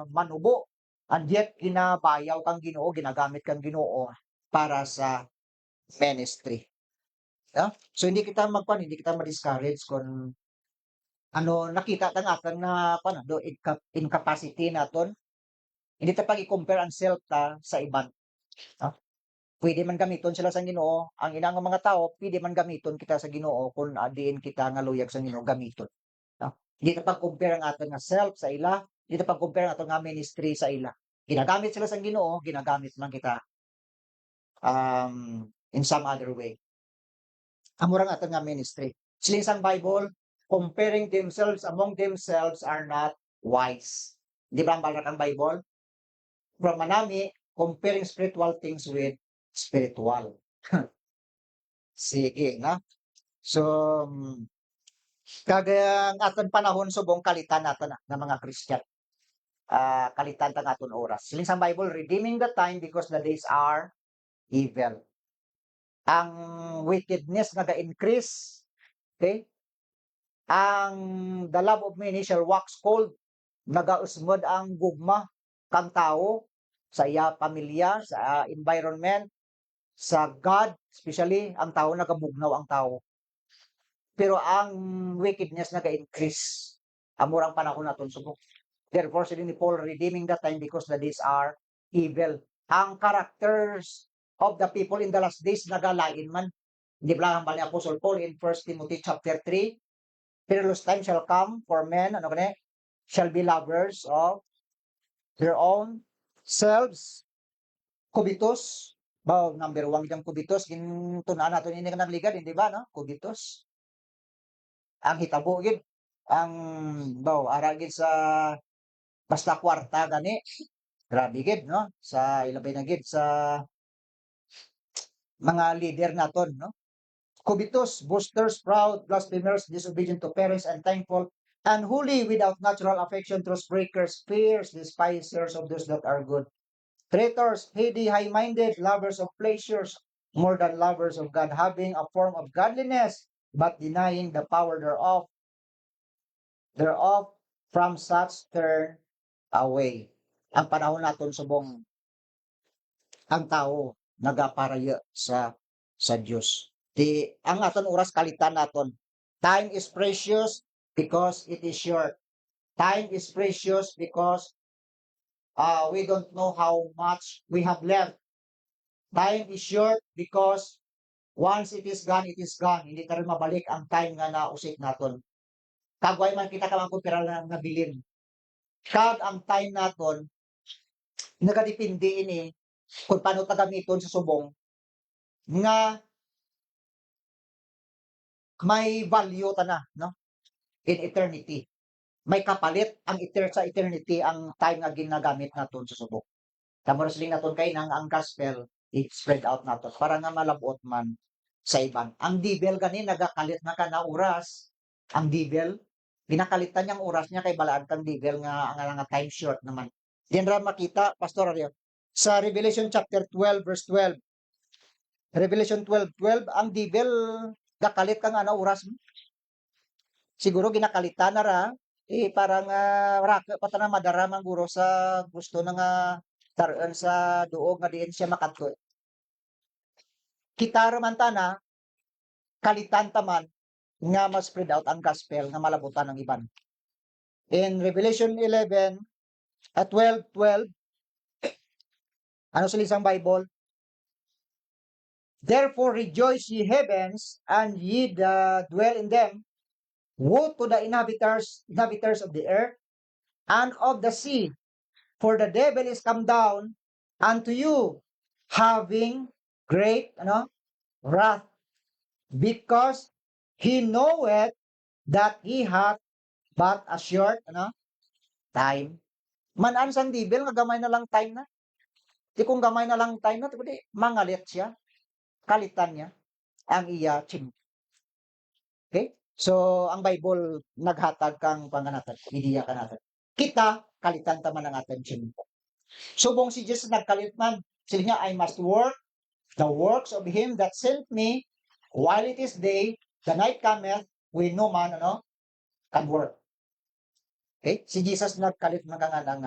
manubo, and yet ginabayaw kang Ginoo, ginagamit kang Ginoo para sa ministry. Yeah? So hindi kita hindi kita ma-discourage kung ano nakita tang aton na do incapacity naton. Hindi ta pag i-compare ang self ta sa iban. No? Pwede man gamiton sila sa Ginoo, ang inang mga tao, pwede man gamiton kita sa Ginoo kung diin kita nga luyag sa Ginoo gamiton. No? Hindi ta pag-compare ang aton nga self sa ila, hindi ta pag-compare ang aton nga ministry sa ila. Ginagamit sila sa Ginoo, ginagamit man kita in some other way. Amo ra ang aton nga ministry. Siling Bible, comparing themselves among themselves are not wise. Di ba ang balat ng Bible? From manami, comparing spiritual things with spiritual. Sige, na? So, kagayang aton panahon subong kalitan naton na mga Christian. Kalitan tang aton oras. Siling sa Bible, redeeming the time because the days are evil. Ang wickedness naga-increase, okay? Ang the love of many shall wax cold. Nagausmod ang gugma kang tao sa iya pamilya, sa environment, sa God, especially ang tao nagabugnaw ang tao. Pero ang wickedness naga-increase. Amurang panahon naton subok. Therefore, sila ni Paul, redeeming the time because the days are evil. Ang characters of the people in the last days nagalain man. Hindi ba lang ni Apostle Paul in 1 Timothy chapter 3, perilous time shall come for men, shall be lovers of their own selves, covetous. Number 1 yung covetous, tunaan natin hindi ka nagligad, hindi ba, no? Covetous. Ang hitabo, gid. Ang, ara gid sa basta kwarta gani. Grabe gid, no? Sa ilabay na gid sa mga leader naton, no? Covetous, boasters, proud, blasphemers, disobedient to parents, unthankful, unholy, without natural affection, truth breakers, fierce, despisers of those that are good, traitors, heady, high-minded, lovers of pleasures, more than lovers of God, having a form of godliness, but denying the power thereof, from such turn away. Ang panahon naton subong ang tao nagaparaya sa Dios. Ang aton oras kalitan naton. Time is precious because it is short. Time is precious because we don't know how much we have left. Time is short because once it is gone, it is gone. Hindi ta rin mabalik ang time nga nausik naton. Kagway man kita kamang pera na nabilin. Kag ang time naton nagadepende ini kung paano ta gamiton sa subong nga may value ta na, no? In eternity. May kapalit ang sa eternity ang time nga ginagamit naton sa subok. Tamo siling naton kay nang ang gospel i-spread out naton para nga malabot man sa iban. Ang devil gani nagakalit na kana oras. Ang devil ginakalitan niyang oras niya kay balaan kang devil nga time short naman. Diyan ra makita Pastor Ario sa Revelation chapter 12 verse 12. Revelation 12:12 ang devil gakalit kang ana oras mo. Siguro ginakalitan na ra parang rake pa ta na madaramang guro sa gusto na nga taruan sa duog nga diin siya makadto. Kita raman ta na kalitan ta man nga mas spread out ang gospel nga malabutan ng iban. In Revelation 11 at 12:12 ano sa isang Bible? Therefore rejoice ye heavens and ye that dwell in them. Woe to the inhabitants of the earth and of the sea, for the devil is come down unto you, having great wrath, because he knoweth that he hath but a short time. Manan sang devil nga gamay na lang time na. Di kung gamay na lang time na, di mangalit siya, kalitan niya ang iya chim. Okay? So, ang Bible naghatag kang panganatan, ideya ka natin. Kita, kalitan taman ang ating chimpo. Subong si Jesus nagkalit man, sila niya, I must work the works of him that sent me while it is day, the night cometh, when no man, can work. Okay? Si Jesus nagkalit man nga ng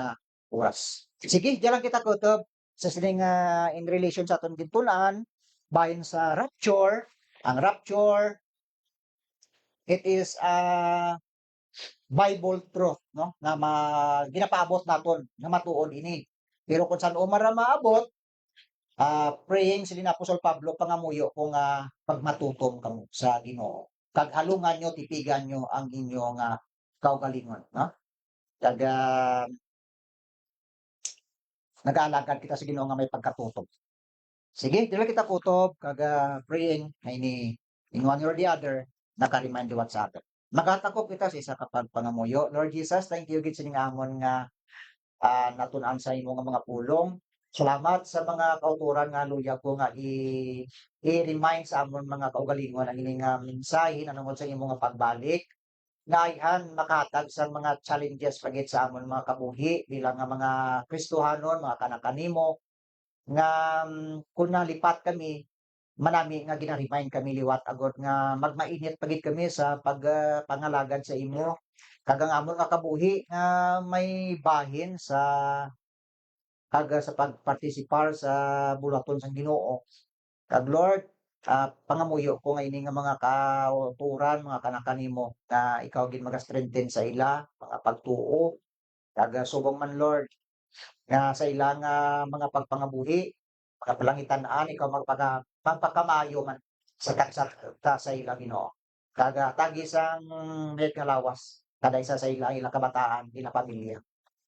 oras. Sige, diyan lang kita kutob sa siling in relation sa atong gintunan, bayan sa rapture, ang rapture, it is Bible truth, no? Nga ginapaabot naton nga matuod ini. Pero kung saan umara maabot, praying sila ni Apostol Pablo pangamuyo kung pagmatutom kamo sa Ginoo. Kag halungan nyo, tipigan nyo ang inyong kaugalingon, no? Kag nag-aalagad kita sa Ginoo nga may pagkatutom. Sige, dili kita kutob kag praying na ini in one or the other naka-remind liwat sa aton. Magatakop kita sa isa ka pagpangamuyo. Lord Jesus, thank you gid sa ining amon nga natun-an sa imo nga mga pulong. Salamat sa mga kauturan nga luya ko nga i-remind sa amon mga kaugalingon ang ining nga mensahe nanungod sa imo nga pagbalik. Nga makahatag sa mga challenges pagit sa amon mga kabuhi bilang nga mga Kristohanon, mga kanak kanimo nga kung nalipat kami manami nga gina-remind kami liwat agod nga magmainit pagit kami sa pangalagad sa imo. Kag ang amon nga kabuhi nga may bahin sa pagpartisipar sa bulaton sang Ginoo. Kag Lord, pangamuyo ko nga ini nga mga kauturan, mga kanak kanimo na ikaw gid maga-strengthen sa ila, mga pagtuo, kag subong man Lord nga sa ila nga mga pagpangabuhi, mga palangitan-an ikaw magpakamayo man sa sa ila Ginoo. Kag tagis ang met nga lawas kada isa sa ila kabataan, ila pamilya.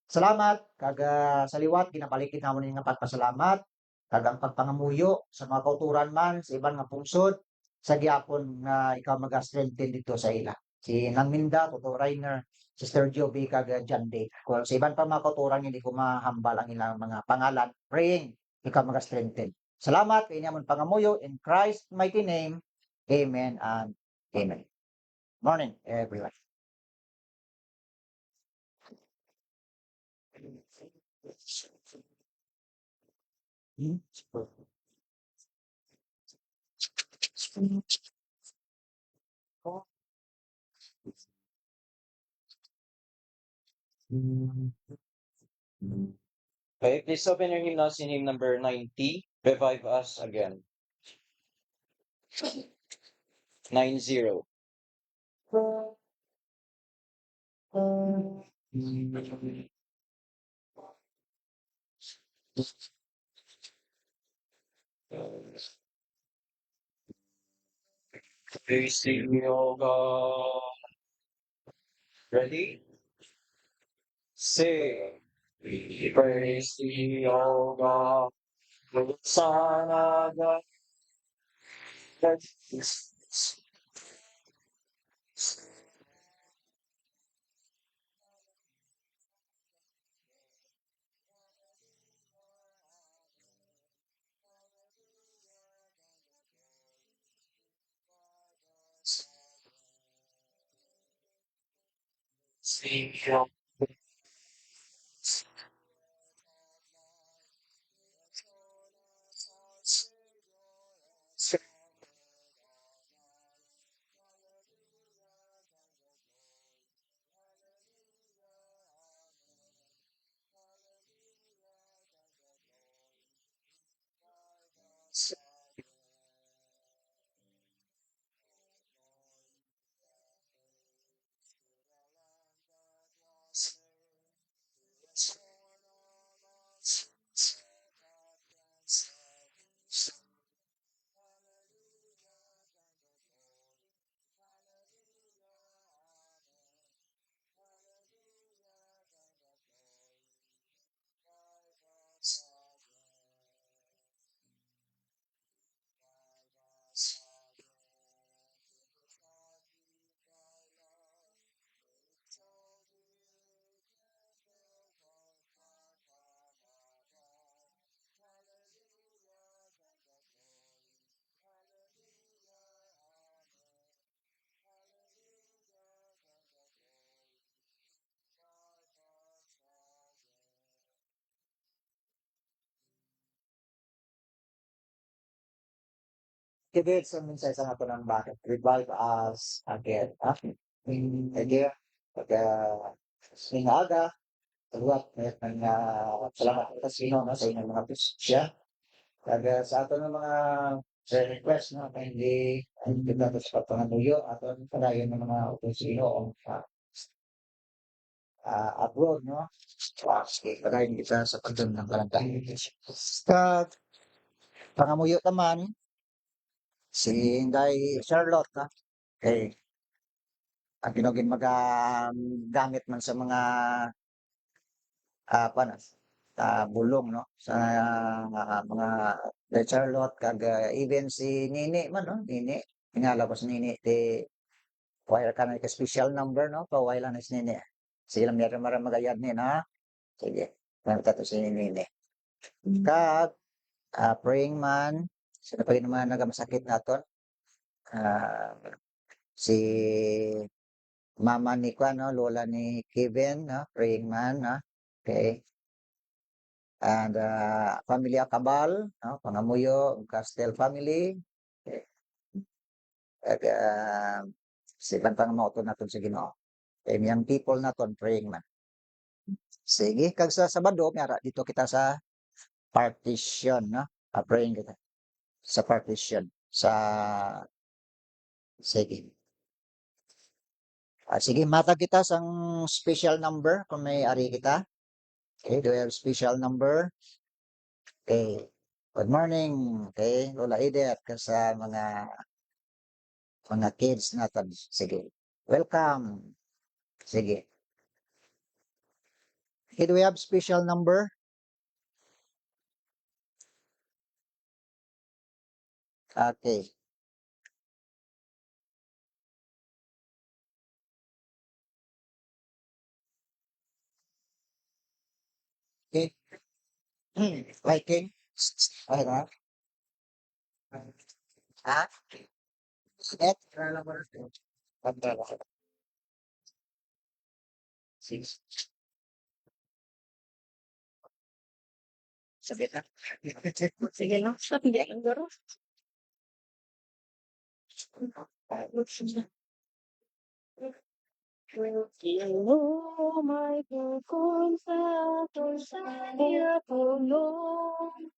Salamat kag sa liwat ginabalikid namon ini nga pagpasalamat kag ang pagpangamuyo sa mga kauturan man sa iban nga pungsod sa gyapon nga ikaw maga-strengthen dito sa ila. Si Nang Minda, Toto Rainer, Sister Joby kag John Day. Kung sa iban pa mga kauturan hindi ko mahambal ang ilang mga pangalan, praying ikaw maga-strengthen. Salamat kay namon pangamuyo in Christ mighty name. Amen and amen. Morning everyone. Okay, please open your hymnals in hymn number 90. Revive us again. 90. Praise thee, O God. Ready? Sing. Praise thee, O God. Son of God. Sing. Tibet sa mensahe sa ato ng bakit revive us again. Idea pagka singaga Salamat ng salamat sa sino no, sa inyong mga siya. Kag sa ato ng mga request no kay hindi kita sa pagpanganuyo aton padayon ng mga opisino o abroad no. Sige, padayon kita sa pagdun ng kalanta. Kag pangamuyo naman si Inday Charlotte na kay ang ginugin gamit man sa mga panas bulong 'no, sa mga kay Charlotte kag even si Nini man 'no, Nini, tingala ko si Nini Wire ka na special number, no? Pawai lang na si Nini. Sige lang, meron marang magayad ni, na? Sige. Pagkita to si Nini. Kag, praying man, sino pa naman nagamasakit naton? Ah, si mama ni Kwan, no? Lola ni Kevin, no? Praying man, no? Okay. And Familia Cabal, no? Pangamuyo, Castel family. Okay. Kag, si pang mauto naton sa Ginoo. Kay miyang people naton praying man. Sige, kag sa Sabado, miyara dito kita sa partition, no? Praying kita sa partition. Sige. Sige, matag kita sang special number kung may ari kita. Okay, do we have special number? Okay. Good morning. Okay, Lola Edith, sa mga kids natin. Sige. Welcome. Sige. Okay, do we have special number? Okay. Okay. Liking. Okay na. Ha? Net? Six. Sabi na. Sige lang. Sabi lang. Ginoo may tukol sa aton sa iya tulong.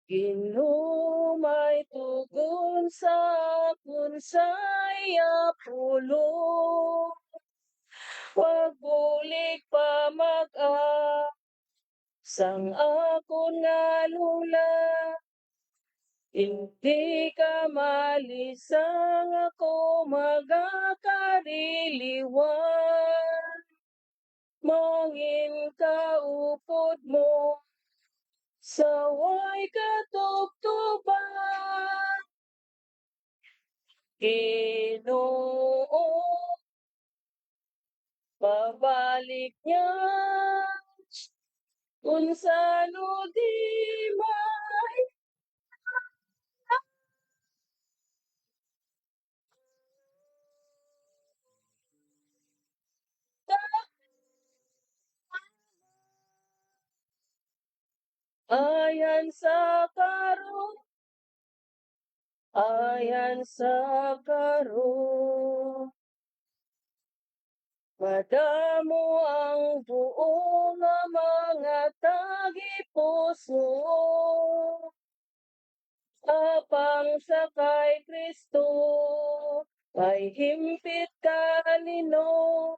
Ginoo may tugon sa akon sa iya pulong. Wag bulig pa sang akon nga lula. Hindi ka malisang ako magakariliwan. Mangin ka upod mo, saway katubtuban. Ginoo, babalik niya, kung sano di may ayan sa karon, ayan sa karon. Madamo ang buo nga mga tagipuso. Apang sa kay Kristo, kay himpit kanino.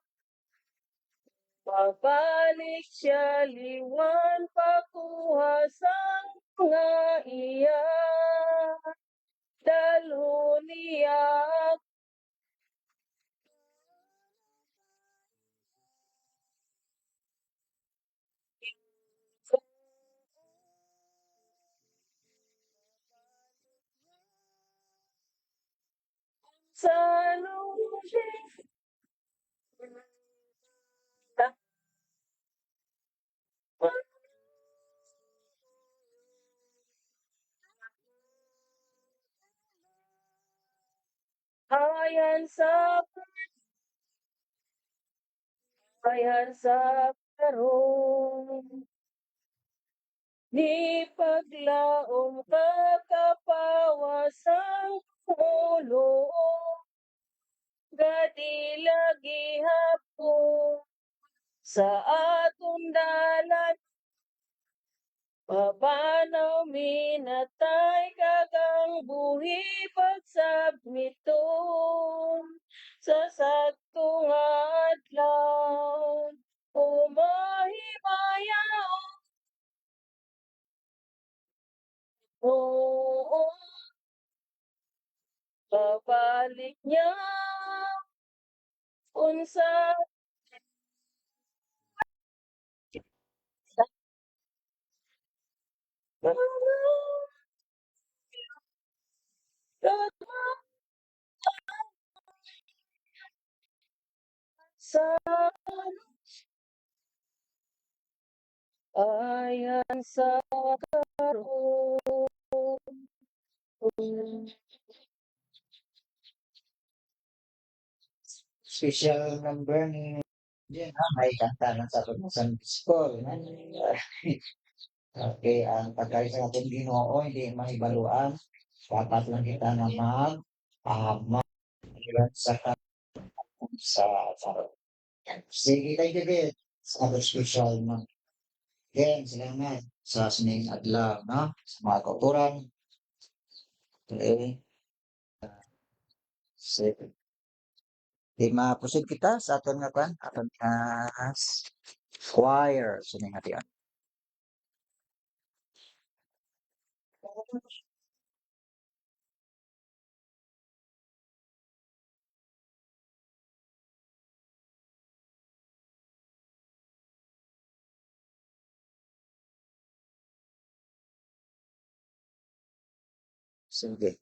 Pabalik siya liwan pakuha sang nga iya. Dalho niya sa lungsik. Ayan sa karon. Di paglaom kakapawasang ulo. Gadi lagi hapon sa atong dalan. Papanaw minatay kagang buhi pagsabmiton sa saktong adlaw. Umahimayaw, oo, babalik niya unsa Sa ayan sa karon. Special number ni Jen, may kanta ng sa Sunday School. Okay, ang pagkain sa ating Ginoo hindi mahibaluan. Dapat lang kita na mag sa sa sige tayo din sa other special na again salamat sa sining adlaw no sa mga kauturan. Okay, sige. Di ma-proceed kita sa aton nga kwan, aton nga choir sining ation. Sige.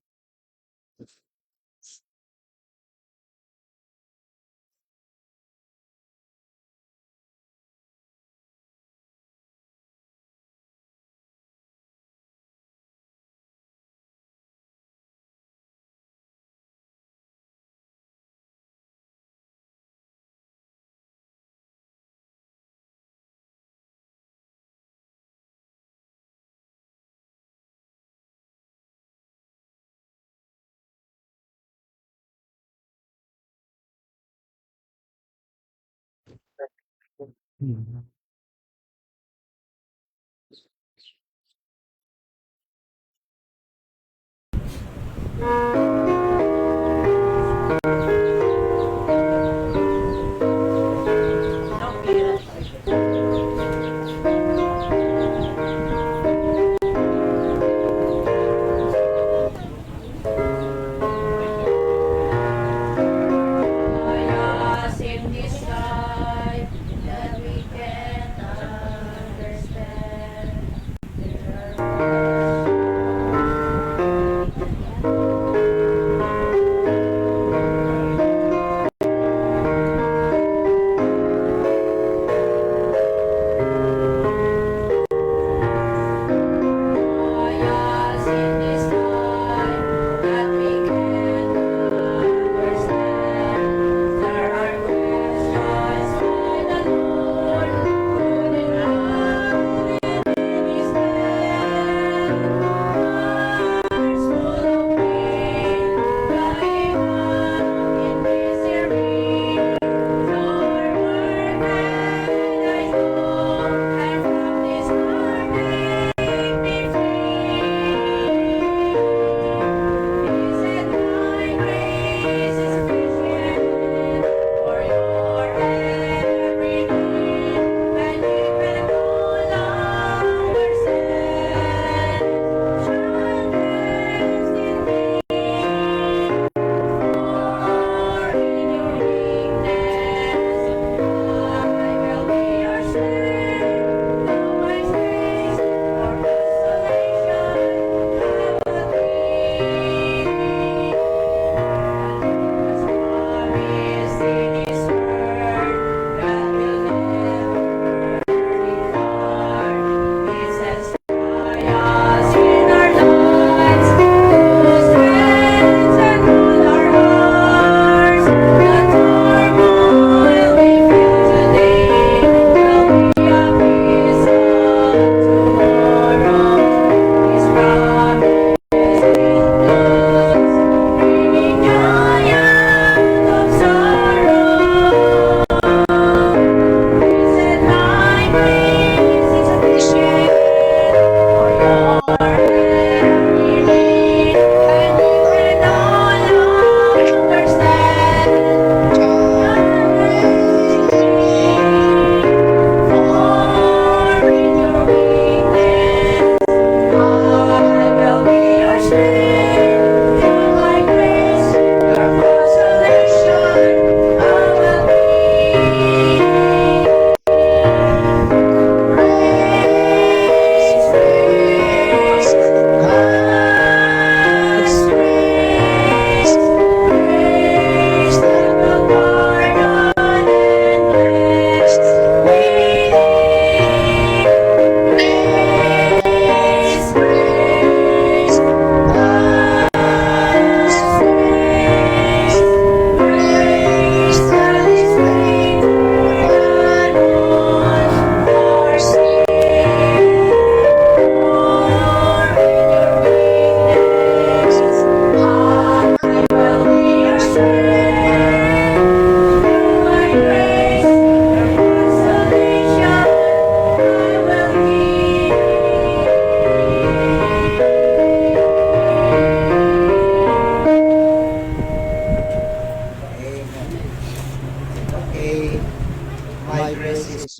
Stars in the sky that we can't understand. There are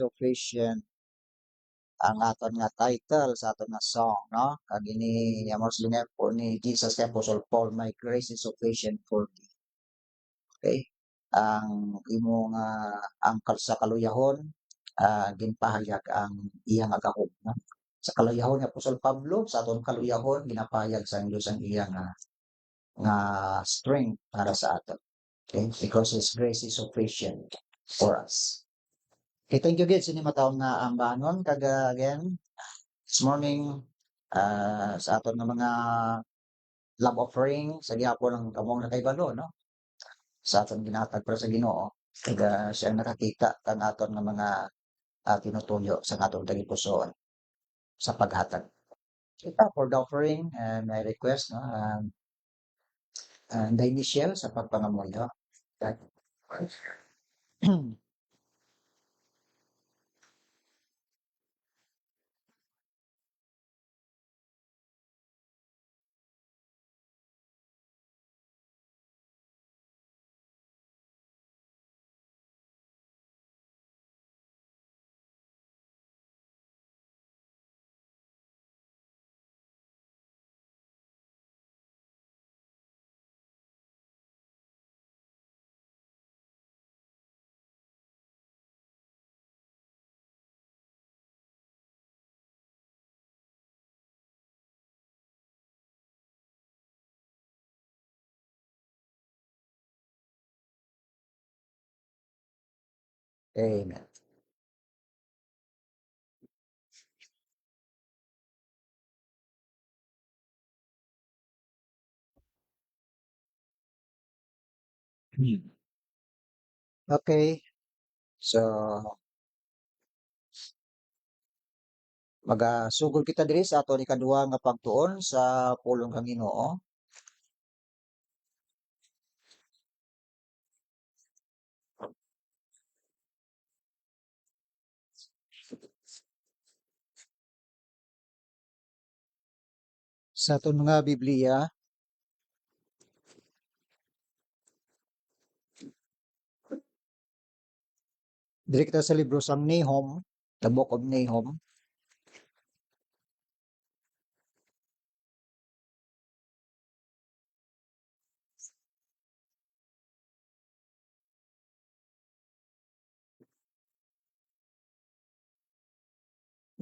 sufficient ang aton nga title sa aton nga song, no? Kag ini amos linep po ni Jesus kay Apostle Paul, my grace is sufficient for thee. Okay? Ang imong ang sa kaluyahon ginpahayag ang iyang agahom, no? Sa kaluyahon ni Apostle Pablo, sa aton kaluyahon ginapahayag sa Dios ang iyang nga strength para sa aton. Okay? Because His grace is sufficient for us. Okay, thank you guys. Sini matawag nga ang banon. Kag again, this morning, sa aton nga mga love offering, sa gihapon ang kamong nakaibalo, no? Sa aton ginatag para sa Ginoo. Kag siya nakakita kang aton nga mga tinutuyo sa atong tagipusoon sa paghatag. Kita for the offering, and I request, no? The initial sa pagpangamuyo. Okay. Amen. Okay. So, magasugod kita diri sa aton ikaduha nga pagtuon sa pulong kang Ginoo. Sa aton mga Biblia, diri kita sa libro sang Nahum, the book of Nahum.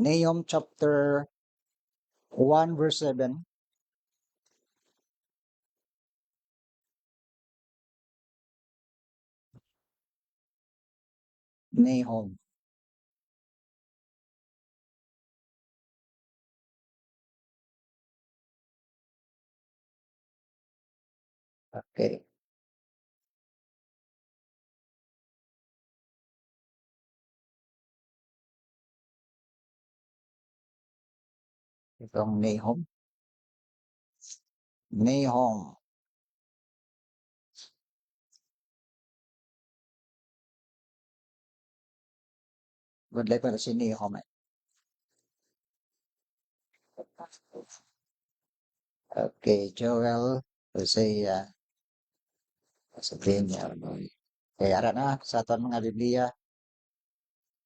Nahum chapter 1 verse 7. Nahum. Okay. Itong Nahum. Nahum. Good life para si Nahum. Okay, Joel, Hosea, sabihin niya. Okay, ara na sa aton mga Biblia,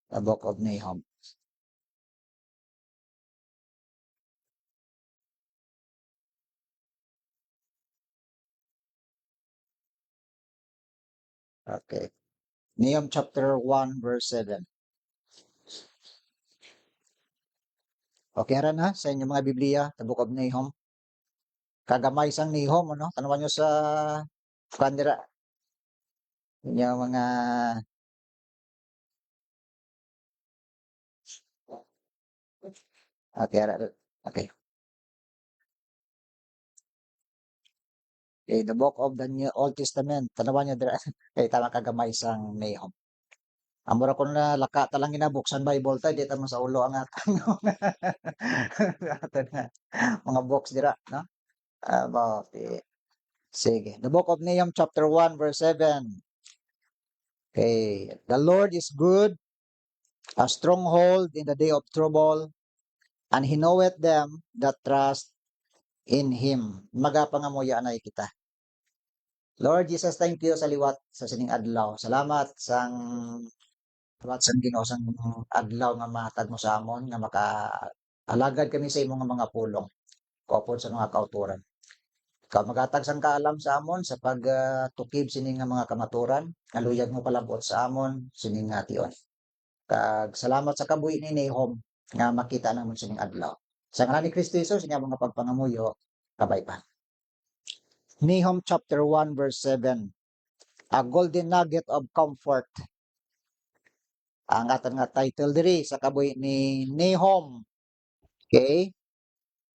the book of Nahum. Okay. Nahum chapter 1 verse 7. Okay ra na sa inyong mga Biblia, the book of Nahum. Kagamay sang Nahum, ano? Tanawan nyo sa kanira. Yung mga okay, ara. Okay. Okay, the book of the New Old Testament. Tanawan nyo dira. Okay, tama kagamay sang Nahum. Amura ko na laka talang ginabuksan Bible tayo, dito mo sa ulo ang atang mga books dira, no? Okay. Sige. The book of Nahum chapter 1 verse 7. Okay. The Lord is good, a stronghold in the day of trouble, and He knoweth them that trust in Him. Magapangamuya na kita. Lord Jesus, thank you sa liwat sa sining adlaw. Salamat sang Salamat sa Ginoo sang adlaw nga mahatag mo sa amon nga alagad kami sa imong mga pulong. Kaupod sa mga kauturan. Ikaw maghatag sang kaalam sa amon sa tukib sini nga mga kamaturan, kaluyag mo palabot sa amon sining nga tion. Kag salamat sa kabuhi ni Nahum nga makita namon sining adlaw. Sa ngalan ni Kristo Jesus inya mga pagpangamuyo, kabay pa. Nahum chapter 1 verse 7. A golden nugget of comfort. Ang aton nga title diri sa kabuhi ni Nahum. Okay?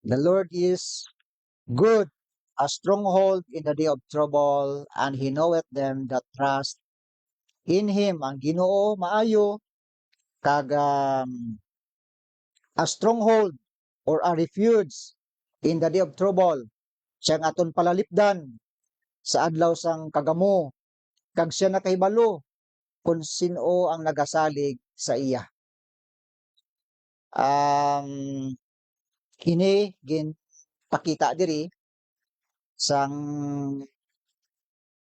The Lord is good, a stronghold in the day of trouble, and He knoweth them that trust in Him. Ang Ginoo maayo, kag a stronghold or a refuge in the day of trouble. Siyang aton palalipdan sa adlaw sang kagamo, kag siya nakahibalo kung sino ang nagasalig sa iya. Kini ginpakita diri sang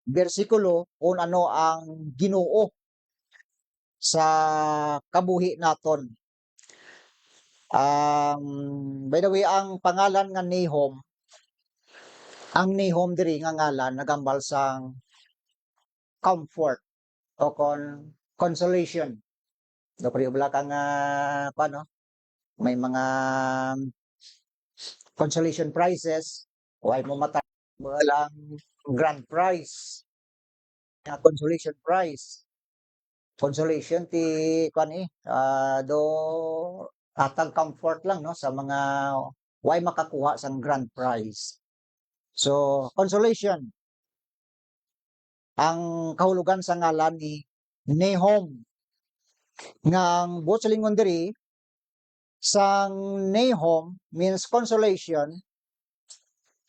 bersikulo kung ano ang Ginoo sa kabuhi naton. By the way, ang pangalan nga Nahum, ang Nahum diri nga ngalan nagambal sang comfort o consolation. Do pari ubla ka nga paano? May mga consolation prizes, way mo mata lang grand prize. Nga consolation prize. Consolation ti do atag comfort lang no sa mga way makakuha sang grand prize. So, consolation. Ang kahulugan sa ngalan ni Nahum. Nga ang buot sa lingon diri, sang Nahum means consolation,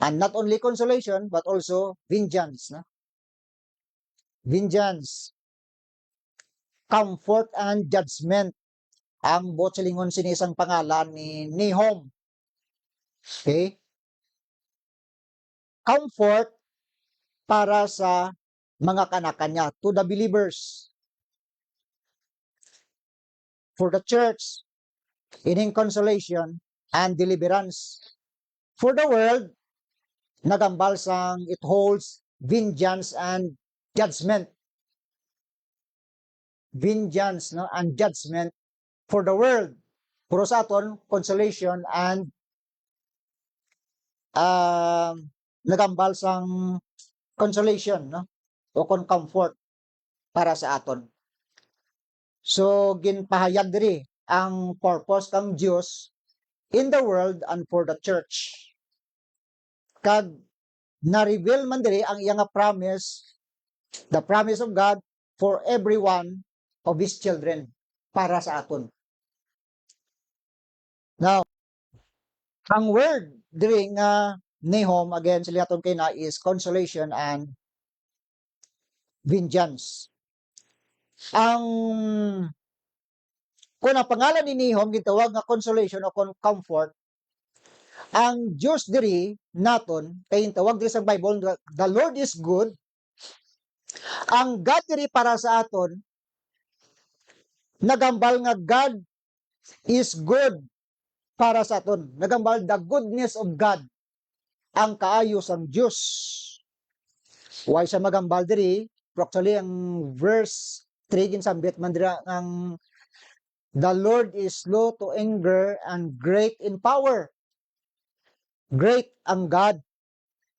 and not only consolation, but also vengeance. No? Vengeance. Comfort and judgment. Ang buot sa lingon sinisang pangalan ni Nahum. Okay? Comfort para sa mga kanakanya, to the believers. For the church, ining consolation and deliverance. For the world, nagambal sang it holds vengeance and judgment. Vengeance no and judgment for the world. Puro sa aton consolation and nagambal sang consolation no o comfort para sa aton. So ginpahayag diri ang purpose kang Dios in the world and for the church. Kag na-reveal man diri ang iyang promise, the promise of God for everyone of His children para sa aton. Now, ang word diri nga Nahum again sila aton kay na is consolation and vengeance. Ang kung ang pangalan ni Nahum gitawag nga consolation o comfort, ang Diyos diri naton kay tawag diri sa Bible, the Lord is good. Ang God diri para sa aton nagambal nga God is good para sa aton. Nagambal the goodness of God, ang kaayos ang Diyos. Why siya magambal diri? Actually, ang verse 3 ginsambit man dira ang the Lord is slow to anger and great in power. Great ang God.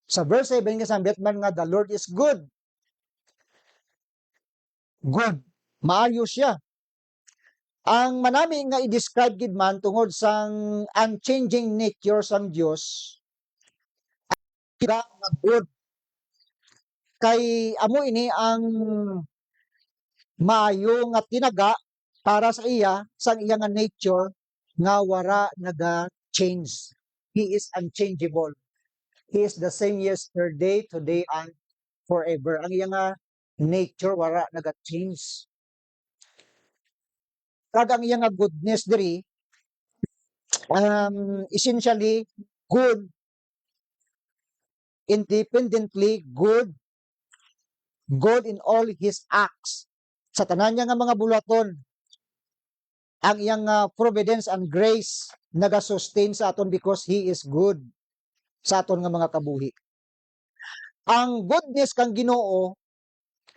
Sa verse 7 ginsambit man nga the Lord is good. Good. Maayo siya. Ang manami nga i-describe gid man tungod sang unchanging nature sang Dios, nga good. Kay amo ini ang maayo nga tinaga para sa iya sang iya nga nature nga wara naga-change. He is unchangeable. He is the same yesterday, today, and forever. Ang iya nga nature wara naga-change. Kag ang iya nga goodness diri essentially good, independently good, good in all His acts. Sa tanan niya nga mga bulaton, ang iyang providence and grace naga-sustain sa aton because He is good sa aton nga mga kabuhi. Ang goodness kang Ginoo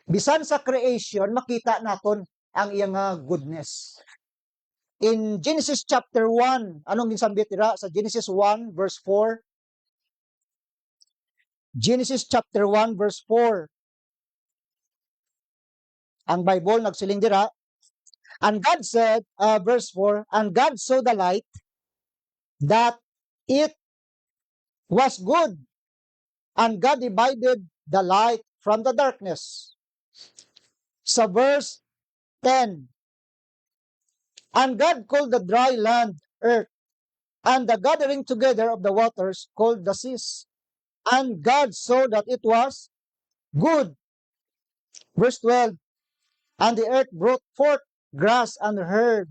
bisan sa creation makita naton ang iyang goodness. In Genesis chapter 1, anong ginsambit dira sa Genesis 1 verse 4? Genesis chapter 1 verse 4. Ang Bible nagsiling dira, and God said, verse 4, and God saw the light that it was good, and God divided the light from the darkness. Sa verse 10, and God called the dry land earth, and the gathering together of the waters called the seas. And God saw that it was good. Verse 12, and the earth brought forth grass and herb,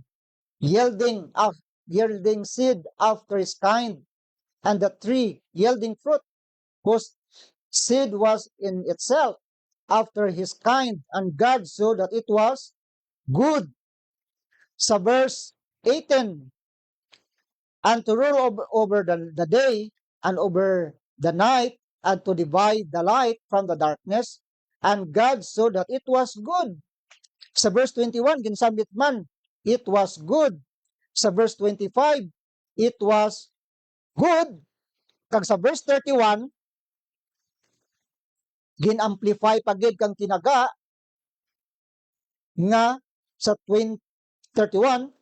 yielding seed after his kind, and the tree yielding fruit, whose seed was in itself after his kind, and God saw that it was good. Sa verse 18, and to rule over the day and over the night, and to divide the light from the darkness, and God saw that it was good. Sa verse 21, ginsambit man, it was good. Sa verse 25, it was good. Kag sa verse 31, gin-amplify pagid kang tinaga nga sa 31,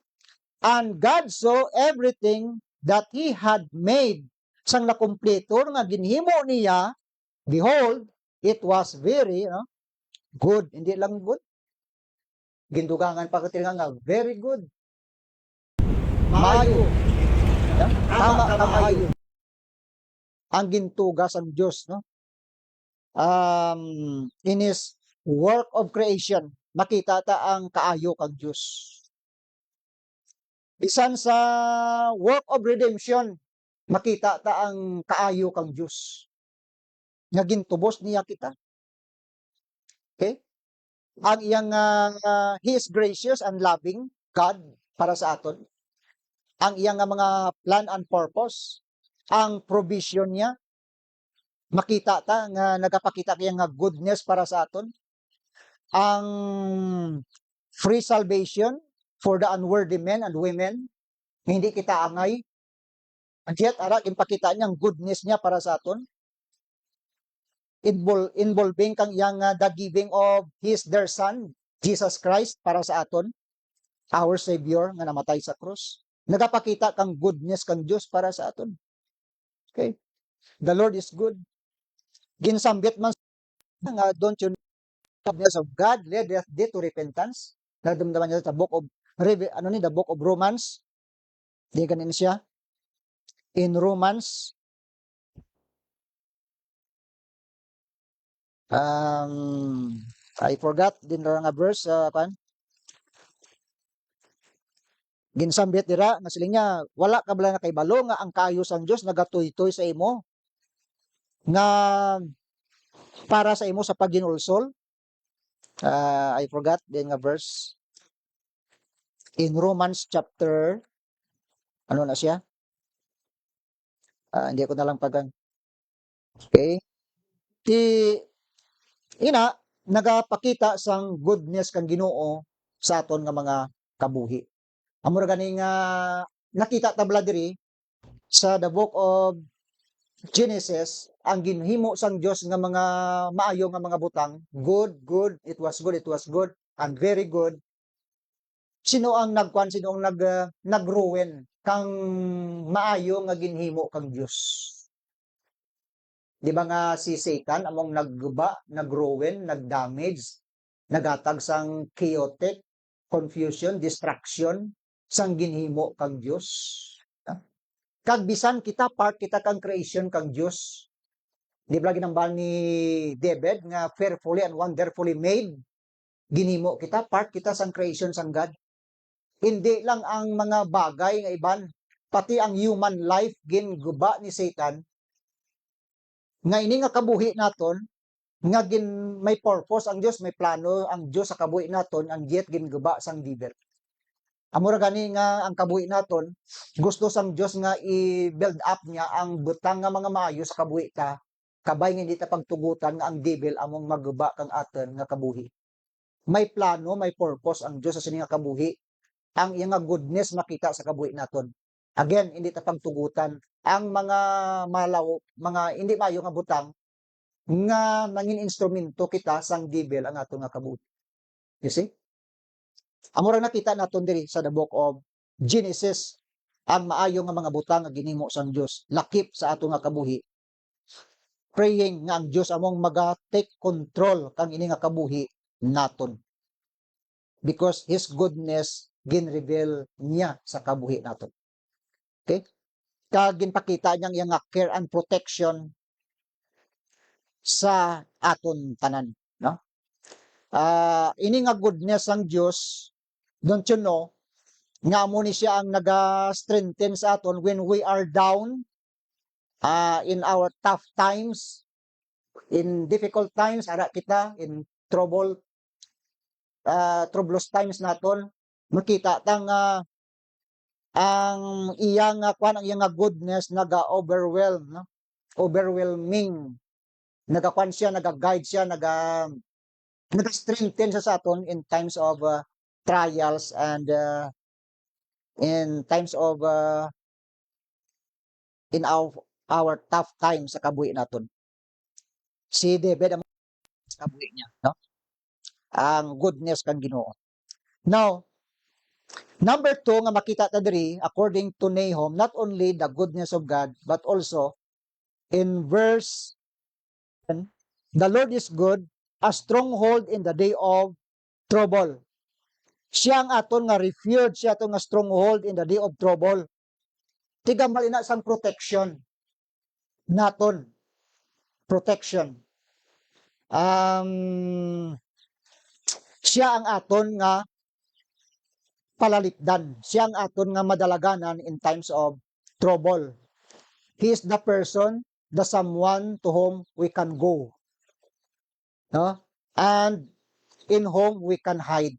and God saw everything that He had made. Sang nakumpleto nga ginhimo niya, behold, it was very good. Hindi lang good. Gindugangan pa nga, very good. Maayo. Tama ka maayo. Ang gintugas ang Diyos, no? In His work of creation, makita ta ang kaayo kang Diyos. Bisan sa work of redemption, makita ta ang kaayo kang Diyos. Nga gintubos niya kita. Okay? Ang iyang He is gracious and loving God para sa aton. Ang iyang mga plan and purpose, ang provision niya, makita ta nga nagapakita kaya nga goodness para sa aton. Ang free salvation for the unworthy men and women, hindi kita angay. At yet, impakita niya ang goodness niya para sa aton. Involving kang iyang the giving of their Son, Jesus Christ, para sa aton, our Savior, nga namatay sa krus. Nagapakita kang goodness kang Diyos para sa aton. Okay? The Lord is good. Ginsambit man nga, don't you know the goodness of God led thee to repentance? Nadamdaman niya sa book of the book of Romans. Di ganin siya. In Romans, I forgot din nga verse, ginsambit dira nga siling niya, wala ka bala na kay balo nga ang kaayos ang Dios nagatoy-toy sa imo nga para sa imo sa pagginulsol. I forgot din nga verse in Romans chapter ano na siya? Hindi ko na lang pagan. Okay? Nagapakita sang goodness kang Ginoo sa aton nga mga kabuhi. Amo ra gani nga nakita tabla diri sa the book of Genesis, ang ginhimo sang Dios nga mga maayo nga mga butang, good, it was good, and very good. Sino ang sino ang nagruwen kang maayo nga ginhimo kang Dios? Di ba nga si Satan among nagguba, nagruwen, nagdamage, nagatag sang chaotic, confusion, distraction sang ginhimo kang Dios. Kag bisan kita part kita kang creation kang Dios. Di ba ginambal ni David nga fearfully and wonderfully made? Ginhimo kita, part kita sang creation sang God. Hindi lang ang mga bagay nga iban, pati ang human life ginguba ni Satan. Nga ini nga kabuhi naton, nga may purpose ang Dios, may plano ang Dios sa kabuhi naton, ang giat ginguba sang devil. Amo ra gani nga ang kabuhi naton gusto sang Dios nga i-build up niya ang butang nga mga maayo sa kabuhi ta. Kabay nga hindi ta pagtugutan nga ang devil among maguba kang aton nga kabuhi. May plano, may purpose ang Dios sa sini nga kabuhi. Ang iyang nga goodness makita sa kabuhi naton. Again, hindi ta pagtugutan ang mga mga hindi maayo nga butang nga nangin instrumento kita sang devil ang ato nga kabuhi. You see? Amo ra nakita naton diri sa the book of Genesis ang maayo nga mga butang nga ginhimo sang Dios lakip sa ato nga kabuhi. Praying nga ang Dios among maga-take control kang ini nga kabuhi naton. Because His goodness gin-reveal niya sa kabuhi naton. Okay? Kag ginpakita niyang iyang care and protection sa aton tanan, no? Ini nga goodness ang Dios, don't you know, nga amo ni siya ang naga-strengthen sa aton when we are down, in our tough times, in difficult times, ara kita, in troublous times naton, makita tang ang iyang ang iyang goodness naga-overwhelm, no? Overwhelming. Nagakwan siya, naga-guide siya, naga-strengthen sa aton in times of trials and in times of in our tough times sa kabuhi naton. Si David ang kabuhi niya, no? Ang goodness kang Ginoo. Now, number 2 nga makita ta diri according to Nahum, not only the goodness of God but also in verse 10, the Lord is good, a stronghold in the day of trouble. Siya ang aton nga refuge, siya aton nga stronghold in the day of trouble. Tiga malina sang protection naton. Protection. Siya ang aton nga palalipdan. Siya ang aton nga madalaganan in times of trouble. He is the person, the someone to whom we can go. No? And in whom we can hide.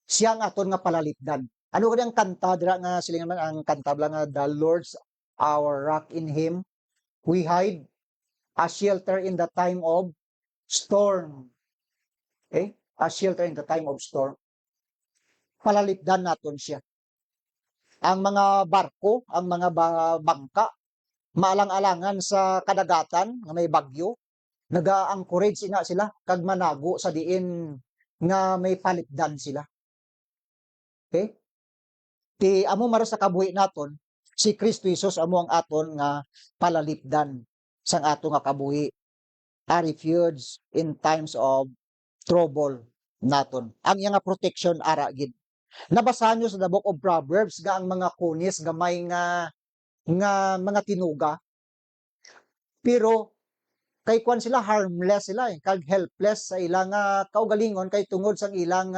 Siya ang aton nga palalipdan. Ano kani ang kanta dira nga silingan man ang kanta bala nga the Lord's our rock, in Him we hide, a shelter in the time of storm. Okay? A shelter in the time of storm. Palalipdan naton siya. Ang mga barko, ang mga bangka, maalang-alangan sa kadagatan nga may bagyo, naga-anchorage sila kag manago sa diin nga may palipdan sila. Okay? Ti amo mara sa kabuhi naton, si Kristo Jesus amo ang aton nga palalipdan sang ato nga kabuhi, a refuge in times of trouble naton. Ang iya nga protection ara gid. Nabasahan nyo sa the book of Proverbs nga ang mga kunis gamay nga mga tinuga. Pero kay kwan sila harmless sila kag helpless sa ilang kaugalingon kay tungod sang ilang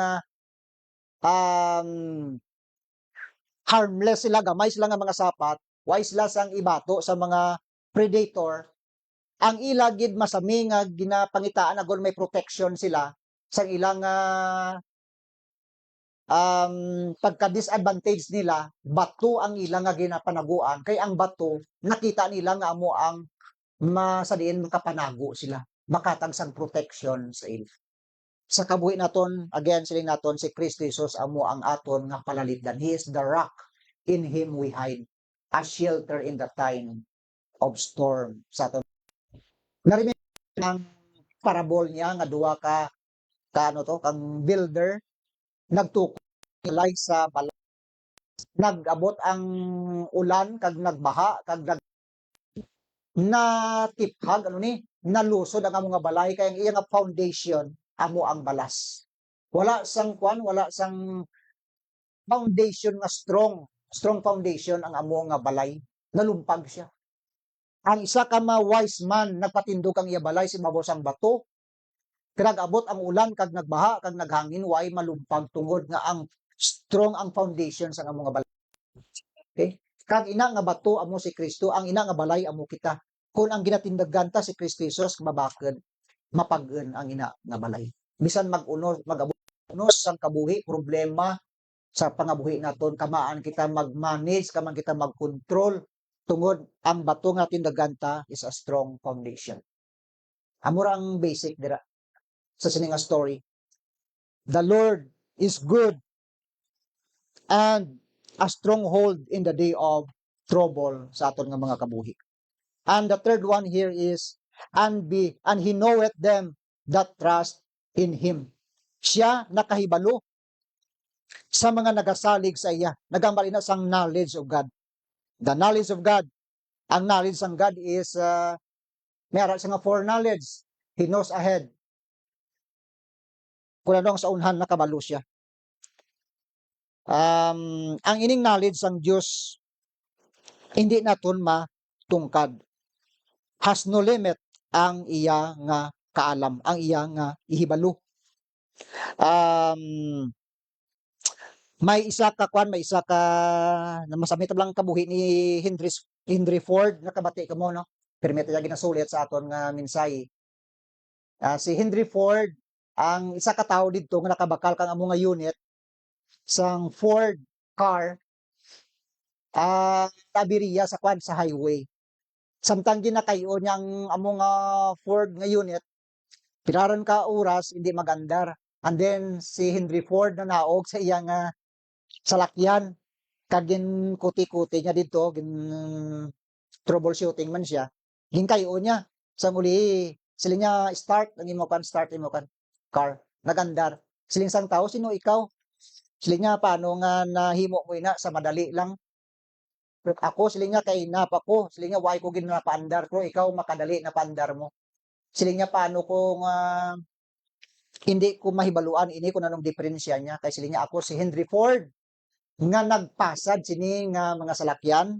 harmless sila, gamay sila nga mga sapat, wise sila sang ibato sa mga predator. Ang ila gid masami nga ginapangitaan agon may protection sila sang ilang pagka-disadvantage nila, bato ang ilang nga ginapanaguan. Kay ang bato, nakita nila nga amo ang masadiin makapanago sila. Makatag sang protection sa ila. Sa kabuhi naton, again, siling naton, si Kristo Jesus amo ang aton nga palalipdan. He is the rock. In Him we hide. A shelter in the time of storm. Sa aton. Narinig ang parabol niya nga duwa kang builder nagtukoy sa balay. Nag-abot ang ulan kag nagbaha kag natiphag nalusod ang among nga balay kay ang iya nga foundation amo ang balas. Wala sang foundation nga strong foundation ang amo nga balay, nalumpag siya. Ang isa ka wise man nagpatindog ang iya balay si ibabaw sang bato. Nag-abot ang ulan kag nagbaha kag naghangin way malumpag tungod nga ang strong ang foundation sa among nga balay. Okay? Kag ina nga bato amo si Kristo, ang ina nga balay amo kita. Kung ang ginatindagan ta si Kristo Jesus mabakod, mapag-en ang ina nga balay. Bisan mag-unos sang kabuhi, problema, sa pangabuhi naton, kamaan kita mag-manage, kaman kita mag-control tungod ang bato nga tindaganta is a strong foundation. Amura ang basic dira sa sining nga story. The Lord is good and a stronghold in the day of trouble sa aton nga mga kabuhi. And the third one here is and he knoweth them that trust in him. Siya nakahibalo sa mga nagasalig sa iya. Nagambali na sang knowledge of God. The knowledge of God. Ang knowledge ng God is meron siya nga foreknowledge. He knows ahead. Kung ano ang sa unhan nakabalo siya. Ang ining knowledge ng Diyos hindi naton matungkad. Has no limit ang iya nga kaalam, ang iya nga ihibalo. May isa ka na masamit lang kabuhi ni Henry Ford nakabati ka mo no. Permit niya ginasulit sa aton nga mensahe. Si Henry Ford ang isa ka tawo didto nga nakabakal kang amo nga unit sang Ford car tabiriya sa sa highway. Samtang ginakayo niyang amo nga Ford nga unit, piraran ka oras hindi magandar. And then si Henry Ford na naog sa iya nga salakyan kagin kuti-kuti niya dito gin troubleshooting man siya ginkayo niya sa muli sila niya start imo kan car nagandar siling sang tao sino ikaw sila niya paano nga nahimo mo ina sa madali lang ako sila niya kay napa ko sila niya why ko ginapaandar ko ikaw makadali na paandar mo sila niya paano ko nga hindi ko mahibaluan ini kung anong diferensya niya kay sila niya ako si Henry Ford nga nagpasad sini nga mga salakyan.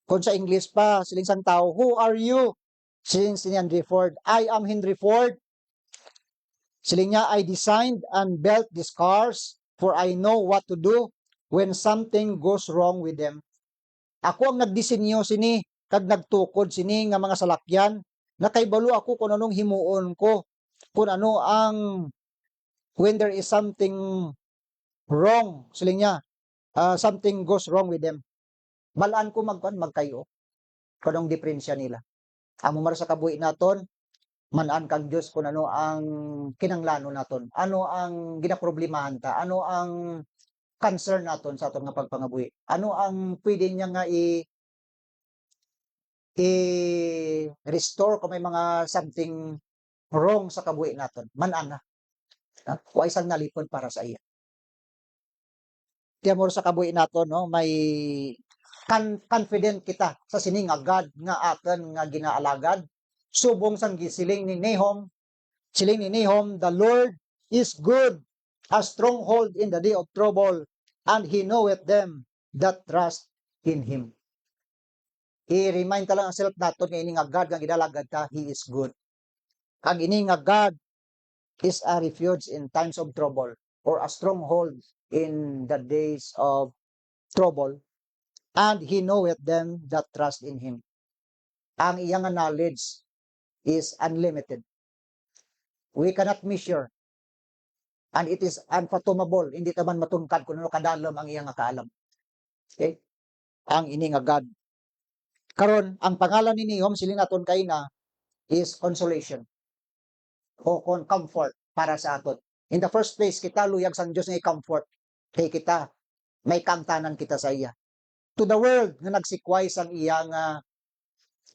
Kung sa English pa, siling sang tao, who are you? Siling si Henry Ford, I am Henry Ford. Siling niya, I designed and built these cars for I know what to do when something goes wrong with them. Ako ang nagdisenyo sini, kag nagtukod sini nga mga salakyan, nakaibalo ako kung anong himuon ko, kung ano ang, when there is something wrong, siling niya, something goes wrong with them. Balaan ko magkayo. Kanong diferensya nila. Amo mar sa kabuhi naton, manan kang Dios kung ano ang kinanglano naton. Ano ang ginaproblemahan ta? Ano ang concern naton sa aton nga pagpangabuhi? Ano ang pwede niya nga i-restore kung may mga something wrong sa kabuhi naton. Manan na. Wa isang nalipod para sa iya. Tiamor sa kabuhi naton no may confident kita sa sining nga God nga aton nga ginaalagad subong sang gisiling ni Nahum the Lord is good a stronghold in the day of trouble and he knoweth them that trust in him. I-remind ta lang ang self naton nga ini nga God nga ginalagad ta he is good. Ang ini nga God is a refuge in times of trouble or a stronghold in the days of trouble, and he knoweth them that trust in him. Ang iyang knowledge is unlimited. We cannot measure, and it is unfathomable. Hindi taman matungkad kung ano kadalom ang iyang kaalam. Okay? Ang ini nga God. Karon, ang pangalan ni Nahum siling naton kay na is consolation o comfort para sa aton. In the first place, kita luyag sang Dios nga comfort kay kita may kamtanan kita sa iya. To the world nga nagsikway sang iya nga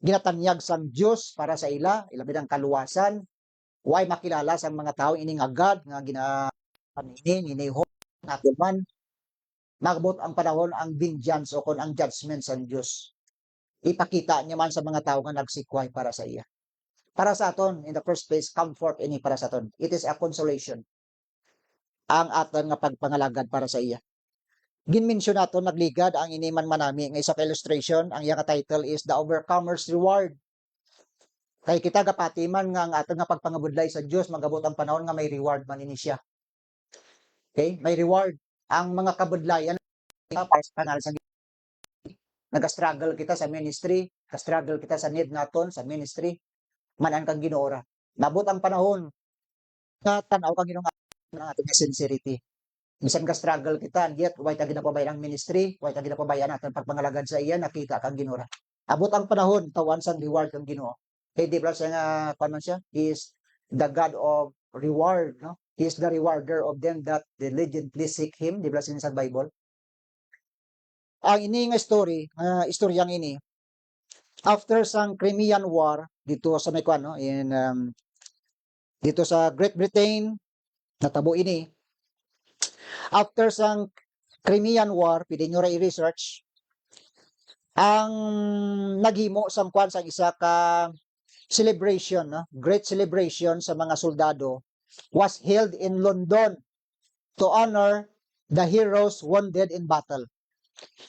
ginatanyag sang Dios para sa ila bilang ang kaluwasan. Why makilala sang mga tao ini nga God nga ginahom natin man magbot ang panahon ang vengeance o kon ang judgment sang Dios. Ipakita niya man sa mga tao nga nagsikway para sa iya. Para sa aton, in the first place, comfort ini para sa aton. It is a consolation. Ang aton nga pagpangalagad para sa iya. Ginmensyon naton nagligad ang iniman manami nga isa ka illustration, ang iya nga title is The Overcomer's Reward. Kay kita gapatiman nga ang aton nga pagpangabudlay sa Dios magabot ang panahon nga may reward man ini siya. Okay? May reward. Ang mga kabudlayan para sa pangalan sa nag-struggle kita sa ministry, ka-struggle kita sa need naton sa ministry, manan kang Ginoora. Nabot ang panahon nga tan-aw kang Ginoo nga aton nga sincerity. Bisan ka struggle kita, yet way ta ginapabayan ang ministry, way ta ginapabayan natin pagpangalagad sa iya, nakita kang Ginoo. Abot ang panahon, tawan sang reward kang Ginoo. Kay di ba siya nga, kuwan man siya, he is the God of reward, no? He is the rewarder of them that diligently seek Him, di ba siya sa Bible? Ang ini nga story, istoryang ini, after sang Crimean War, dito sa may kuwan, no? Dito sa Great Britain, natabo ini, after sang Crimean War, pwede nyo ra i-research, ang naghimo sang kwan sa isa ka celebration, no? Great celebration sa mga soldado was held in London to honor the heroes wounded in battle.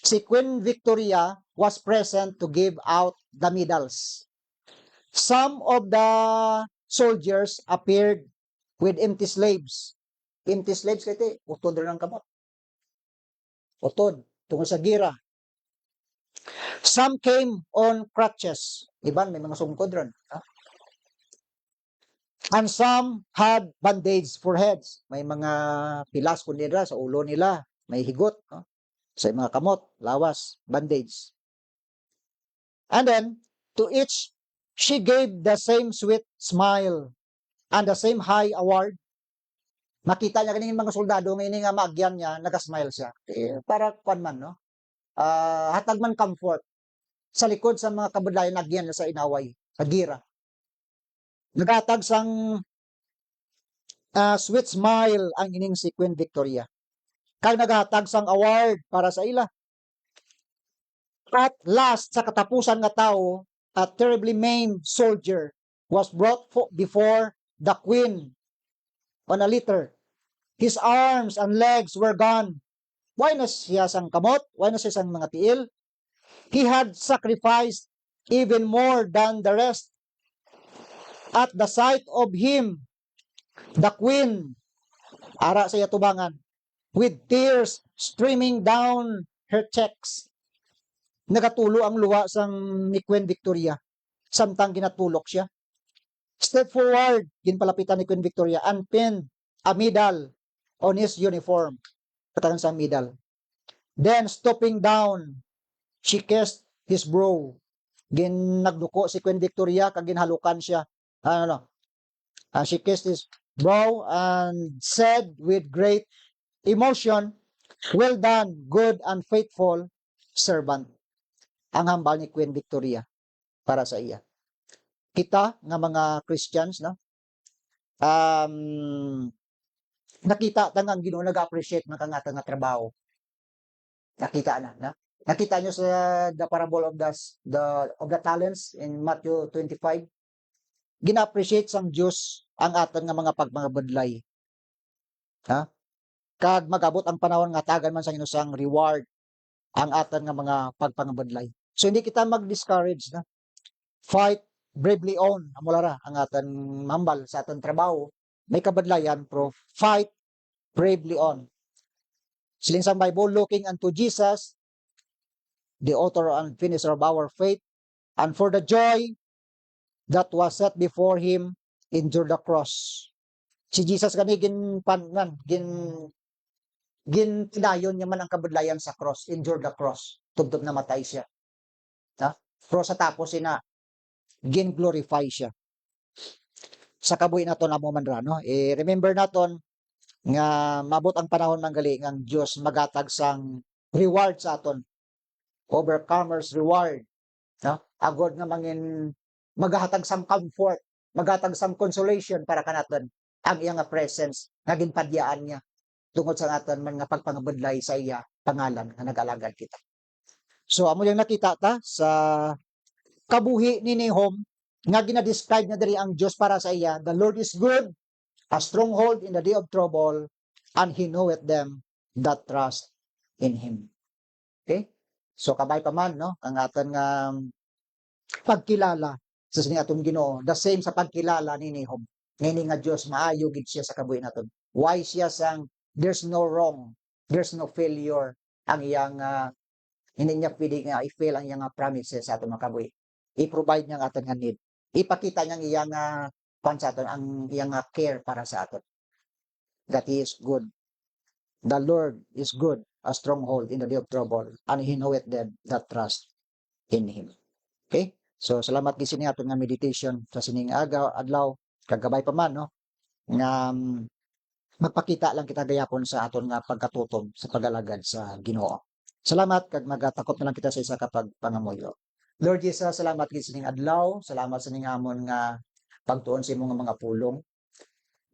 Si Queen Victoria was present to give out the medals. Some of the soldiers appeared with empty slaves. Empty slaves kaya utod rin ang kamot. Utod, tungkol sa gira. Some came on crutches. Iban, may mga sungkod ron. And some had bandage for heads. May mga pilas po nila sa ulo nila. May higot. No? Sa mga kamot, lawas, bandage. And then, to each, she gave the same sweet smile and the same high award. Makita niya kanina mga soldado, ngayon nga maagyan niya, nagasmile siya. Para kwan man, no? Hatag man comfort. Sa likod sa mga kabudlayan, nagyan na sa inaway, sa gira. Nagatag sang sweet smile ang ining si Queen Victoria. Kag naghatag sang award para sa ila. At last, sa katapusan nga tao, a terribly maimed soldier was brought before the queen on a litter. His arms and legs were gone. Why na siya sang kamot? Why na siya sang mga tiil? He had sacrificed even more than the rest. At the sight of him, the queen, ara sa iya tubangan, with tears streaming down her cheeks. Nagatulo ang luha sang ni Queen Victoria, samtang ginatulok siya. Step forward, ginpalapitan ni Queen Victoria, and pinned a medal on his uniform. Katagan sa medal. Then, stooping down, she kissed his brow. Nagduko si Queen Victoria, kag ginhalukan siya. She kissed his brow and said with great emotion, "Well done, good and faithful servant." Ang hambal ni Queen Victoria para sa iya. Kita nga mga Christians, no? Nakita tang ang Ginoo nag-appreciate ng kangata nga trabaho. Nakita na, na? Nakita nyo sa the parable of the talents in Matthew 25. Gina-appreciate sang Diyos ang atan nga mga pagmangabadlay. Ha? Kag magabot ang panahon nga tagan man sang inusang reward ang atan nga mga pagpangabadlay. So hindi kita mag-discourage na. Fight bravely on. Amulara ang atan mambal sa atan trabaho. May kabadlayan pero fight bravely on. Siling sa Bible, looking unto Jesus, the author and finisher of our faith, and for the joy that was set before him, endured the cross. Si Jesus kani gintidayon niya man ang kabadlayan sa cross, endured the cross. Tubtob na matay siya. Ha? Pero sa tapos gin-glorify siya. Sa kabuhi naton amo man ra, no? Remember naton nga mabot ang panahon manggali ang Dios magatag sang reward sa aton. Overcomers reward. No? Agod nga mangin magahatag sang comfort, magahatag sang consolation para kanaton ang iyang presence nga ginpadyaan niya tungod sa aton man nga pagpangabudlay sa iya pangalan nga nag-alagad kita. So amo yung nakita ta sa kabuhi ni Nahum nga gina-describe na diri ang Dios para sa iya. The Lord is good, a stronghold in the day of trouble, and He knoweth them that trust in Him. Okay? So kabay pa man, no? Ang aton nga pagkilala sa sining aton Ginoo, the same sa pagkilala ni Nahum. Ngayon nga Dios maayo gid siya sa kabuhi naton. Why siya sang there's no wrong, there's no failure ang iyang hindi niya pwede nga i-fail ang iyang promises sa aton mga kabuhi. I-provide niya ang aton nga need. Ipakita niya ang iyang sa aton, ang iyang care para sa aton. That He is good. The Lord is good, a stronghold in the day of trouble, and He knoweth them that trust in Him. Okay? So, salamat gid sini aton nga meditation sa sining adlaw, kagabay pa man, no? Nga magpakita lang kita gayapon sa aton nga pagkatutom sa pag-alagad sa Ginoo. Salamat kag magatakop na lang kita sa isa ka pagpangamuyo. Lord Jesus, salamat gid sining adlaw, salamat sa ning amon nga pagtuon sa imong mga pulong.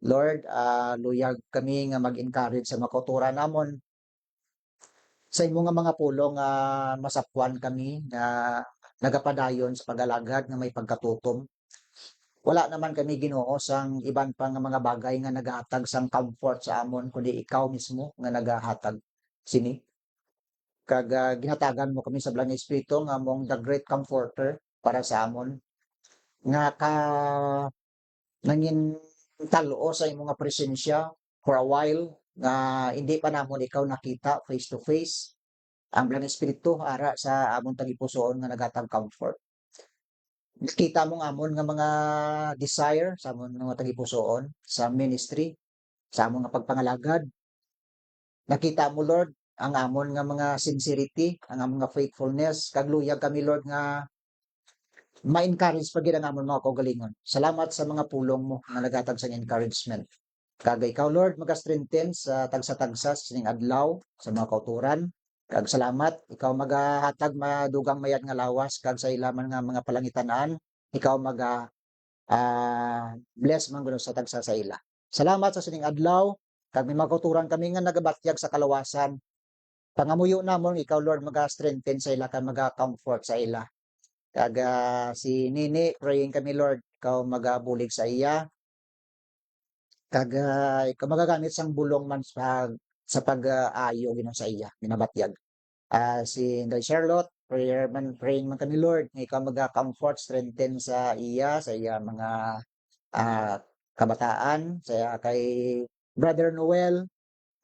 Lord, luyag kami nga mag-encourage sa makuturan namon sa imong nga mga pulong nga masapwan kami nga nagapadayon sa pag-alagad nga may pagkatutom. Wala naman kami Ginoo sang iban pa nga mga bagay nga nagahatag sang comfort sa amon kundi ikaw mismo nga nagahatag sini. Kag ginatagan mo kami sa Blang Espiritu nga among the great comforter para sa amon nga nangin talo sa imong nga presensya for a while nga hindi pa namon ikaw nakita face to face. Ang Blang Espiritu ara sa amon tagipusoon nga naghatag comfort. Nakita mo nga amon nga mga desire sa amon nga tagipusoon sa ministry, sa amon nga pagpangalagad. Nakita mo Lord ang amon nga mga sincerity, ang amon nga faithfulness, kag luyag kami Lord nga ma-encourage pa gid ang amon mga kaugalingon. Salamat sa mga pulong mo nga naghatag sang encouragement. Kag ikaw Lord maga-strengthen sa tagsa-tagsa sa sining adlaw sa mga kauturan. Kag salamat ikaw magahatag madugang mayad nga lawas kag sa ilaman nga mga palangitan-an ikaw bless man gud sa tagsa sa ila. Salamat sa sining adlaw kag may mga kauturan kami nga nagabatyag sa kalawasan. Pangamuyo namon ikaw Lord maga-strengthen sa ila kag maga-comfort sa ila. Kag si Nini praying kami Lord ikaw magabulig sa iya kag ikaw magagamit sang bulong man sa pag-aayo Ginoo sa iya ginabatyag. Si Inday Charlotte praying man kami Lord nga ikaw maga-comfort strengthen sa iya mga kabataan sa iya kay Brother Noel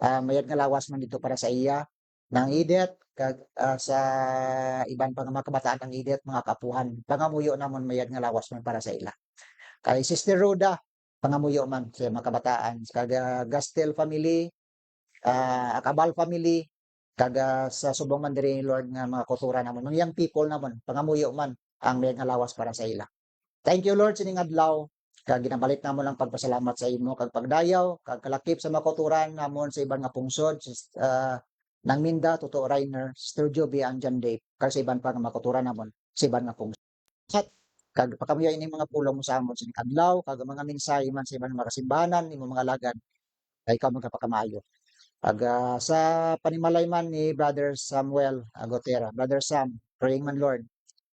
mayad nga lawas man dito para sa iya ng idet kag sa iban pa nga mga kabataan ng idet mga kapuhan pangamuyo namon mayad nga lawas man para sa ila. Kay Sister Rhoda pangamuyo man sa mga kabataan kag Gastel family, Acabal family kag sa subong man diri Lord nga mga kultura namon mga young people namon pangamuyo man ang mayad nga lawas para sa ila. Thank you Lord sining adlaw kag ginabalik namon ang pagpasalamat sa imo kag pagdayaw kag kalakip sa mga kauturan namon sa iban nga pungsod nang Minda, Totoo Rainer, Sister Joby, Anjan Dave, kag sa iban pa nga mga kauturan namon sa iban nga pungsod. Kag pakamuyo ini mga pulong mo sa amon sining adlaw kag ang mga mensahe man sa iban nga mga kasimbanan imo mga lagad kay ikaw magkapakamayo. Kag sa panimalay man ni Brother Samuel Agotera, Brother Sam, praying man Lord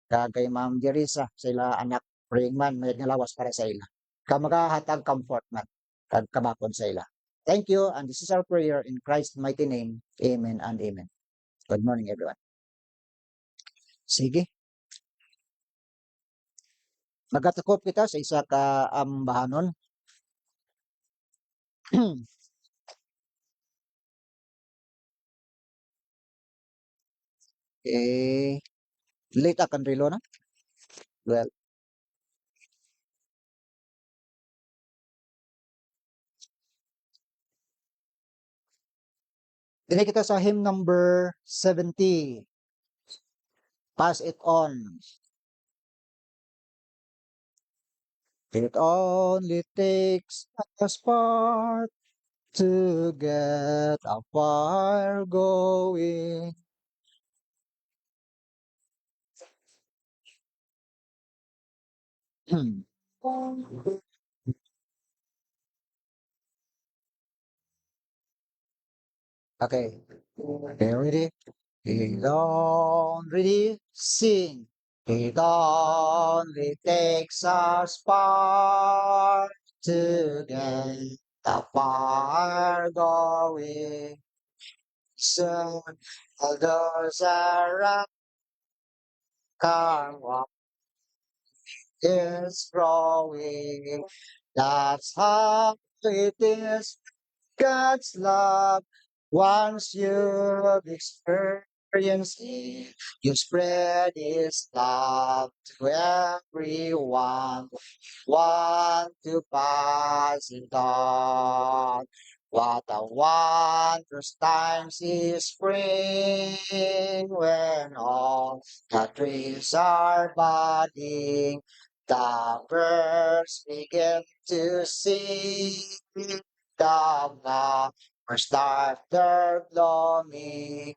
kag kay Ma'am Jerisa sa ila anak praying man mayad nga lawas para sa ila. Kag magahatag comfort man kag kabakod sa ila. Thank you and this is our prayer in Christ's mighty name. Amen and amen. Good morning everyone. Sige, magatakop kita sa isa ka ambahanon. Late akan relo na. Well, dili kita sa hymn number 70. Pass it on. It only takes a spark to get a fire going. Okay. Okay, ready? It only sing. It only takes a spark to get the fire going. Soon others around come what is growing. That's how it is. God's love. Once you've experienced it, you spread His love to everyone. Want to pass it on. What a wondrous times is spring when all the trees are budding, the birds begin to sing, the flowers start their blooming.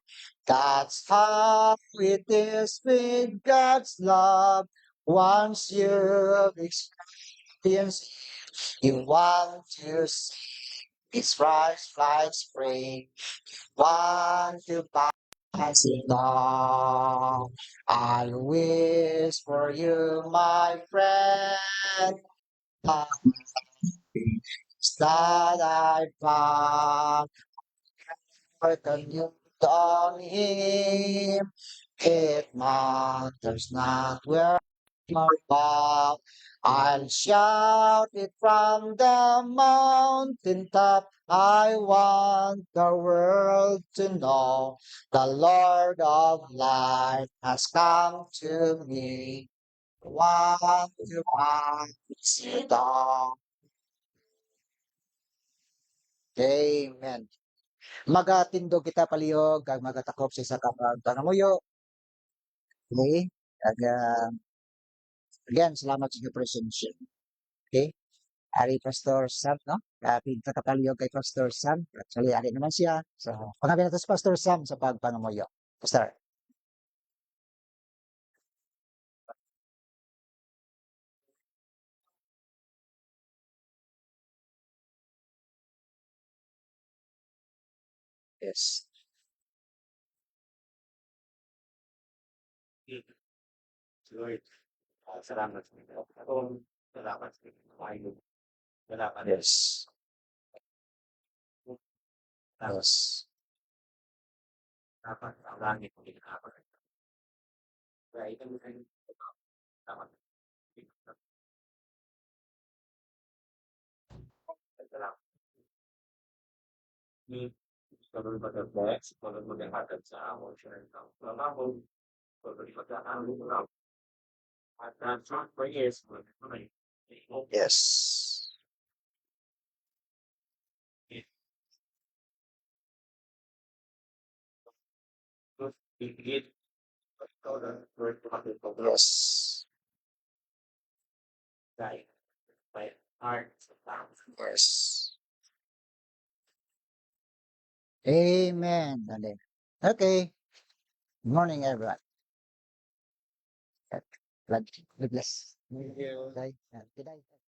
That's how it is with God's love. Once you've experienced it, you want to see its rise, flight, spring. Want to pass it on. I'll wish for you, my friend, a peace that I found. For the new dawning, it matters not where or far. I'll shout it from the mountain top. I want the world to know the Lord of light has come to me. Want to pass it on. Amen. Magatindog kita palihog kag magatakop sa isa ka pagtangamuyo. Okay? Kag again, salamat sa inyong presensya. Okay? Ari Pastor Sam, no? Kapit sa kapalihog kay Pastor Sam. Actually, ari naman siya. So, pangabin natin si Pastor Sam sa pagpangamuyo. Pastor. Yes. Lord, salamat sa inyo. Salamat sa inyo. Salamat. Yes. Yes. Salamat ang langit ng ginagawa. Kaya ito mo kayo. Salamat. Salamat. Pagod mag-flex, pagod maghahatid sa amon siya ng trabaho, pagod magkakaroon mo lang. At short prayers, Yes. Higit, Yes. by heart, Yes. Amen. Okay. Good morning, everyone. God bless. Thank you. Okay. Good day.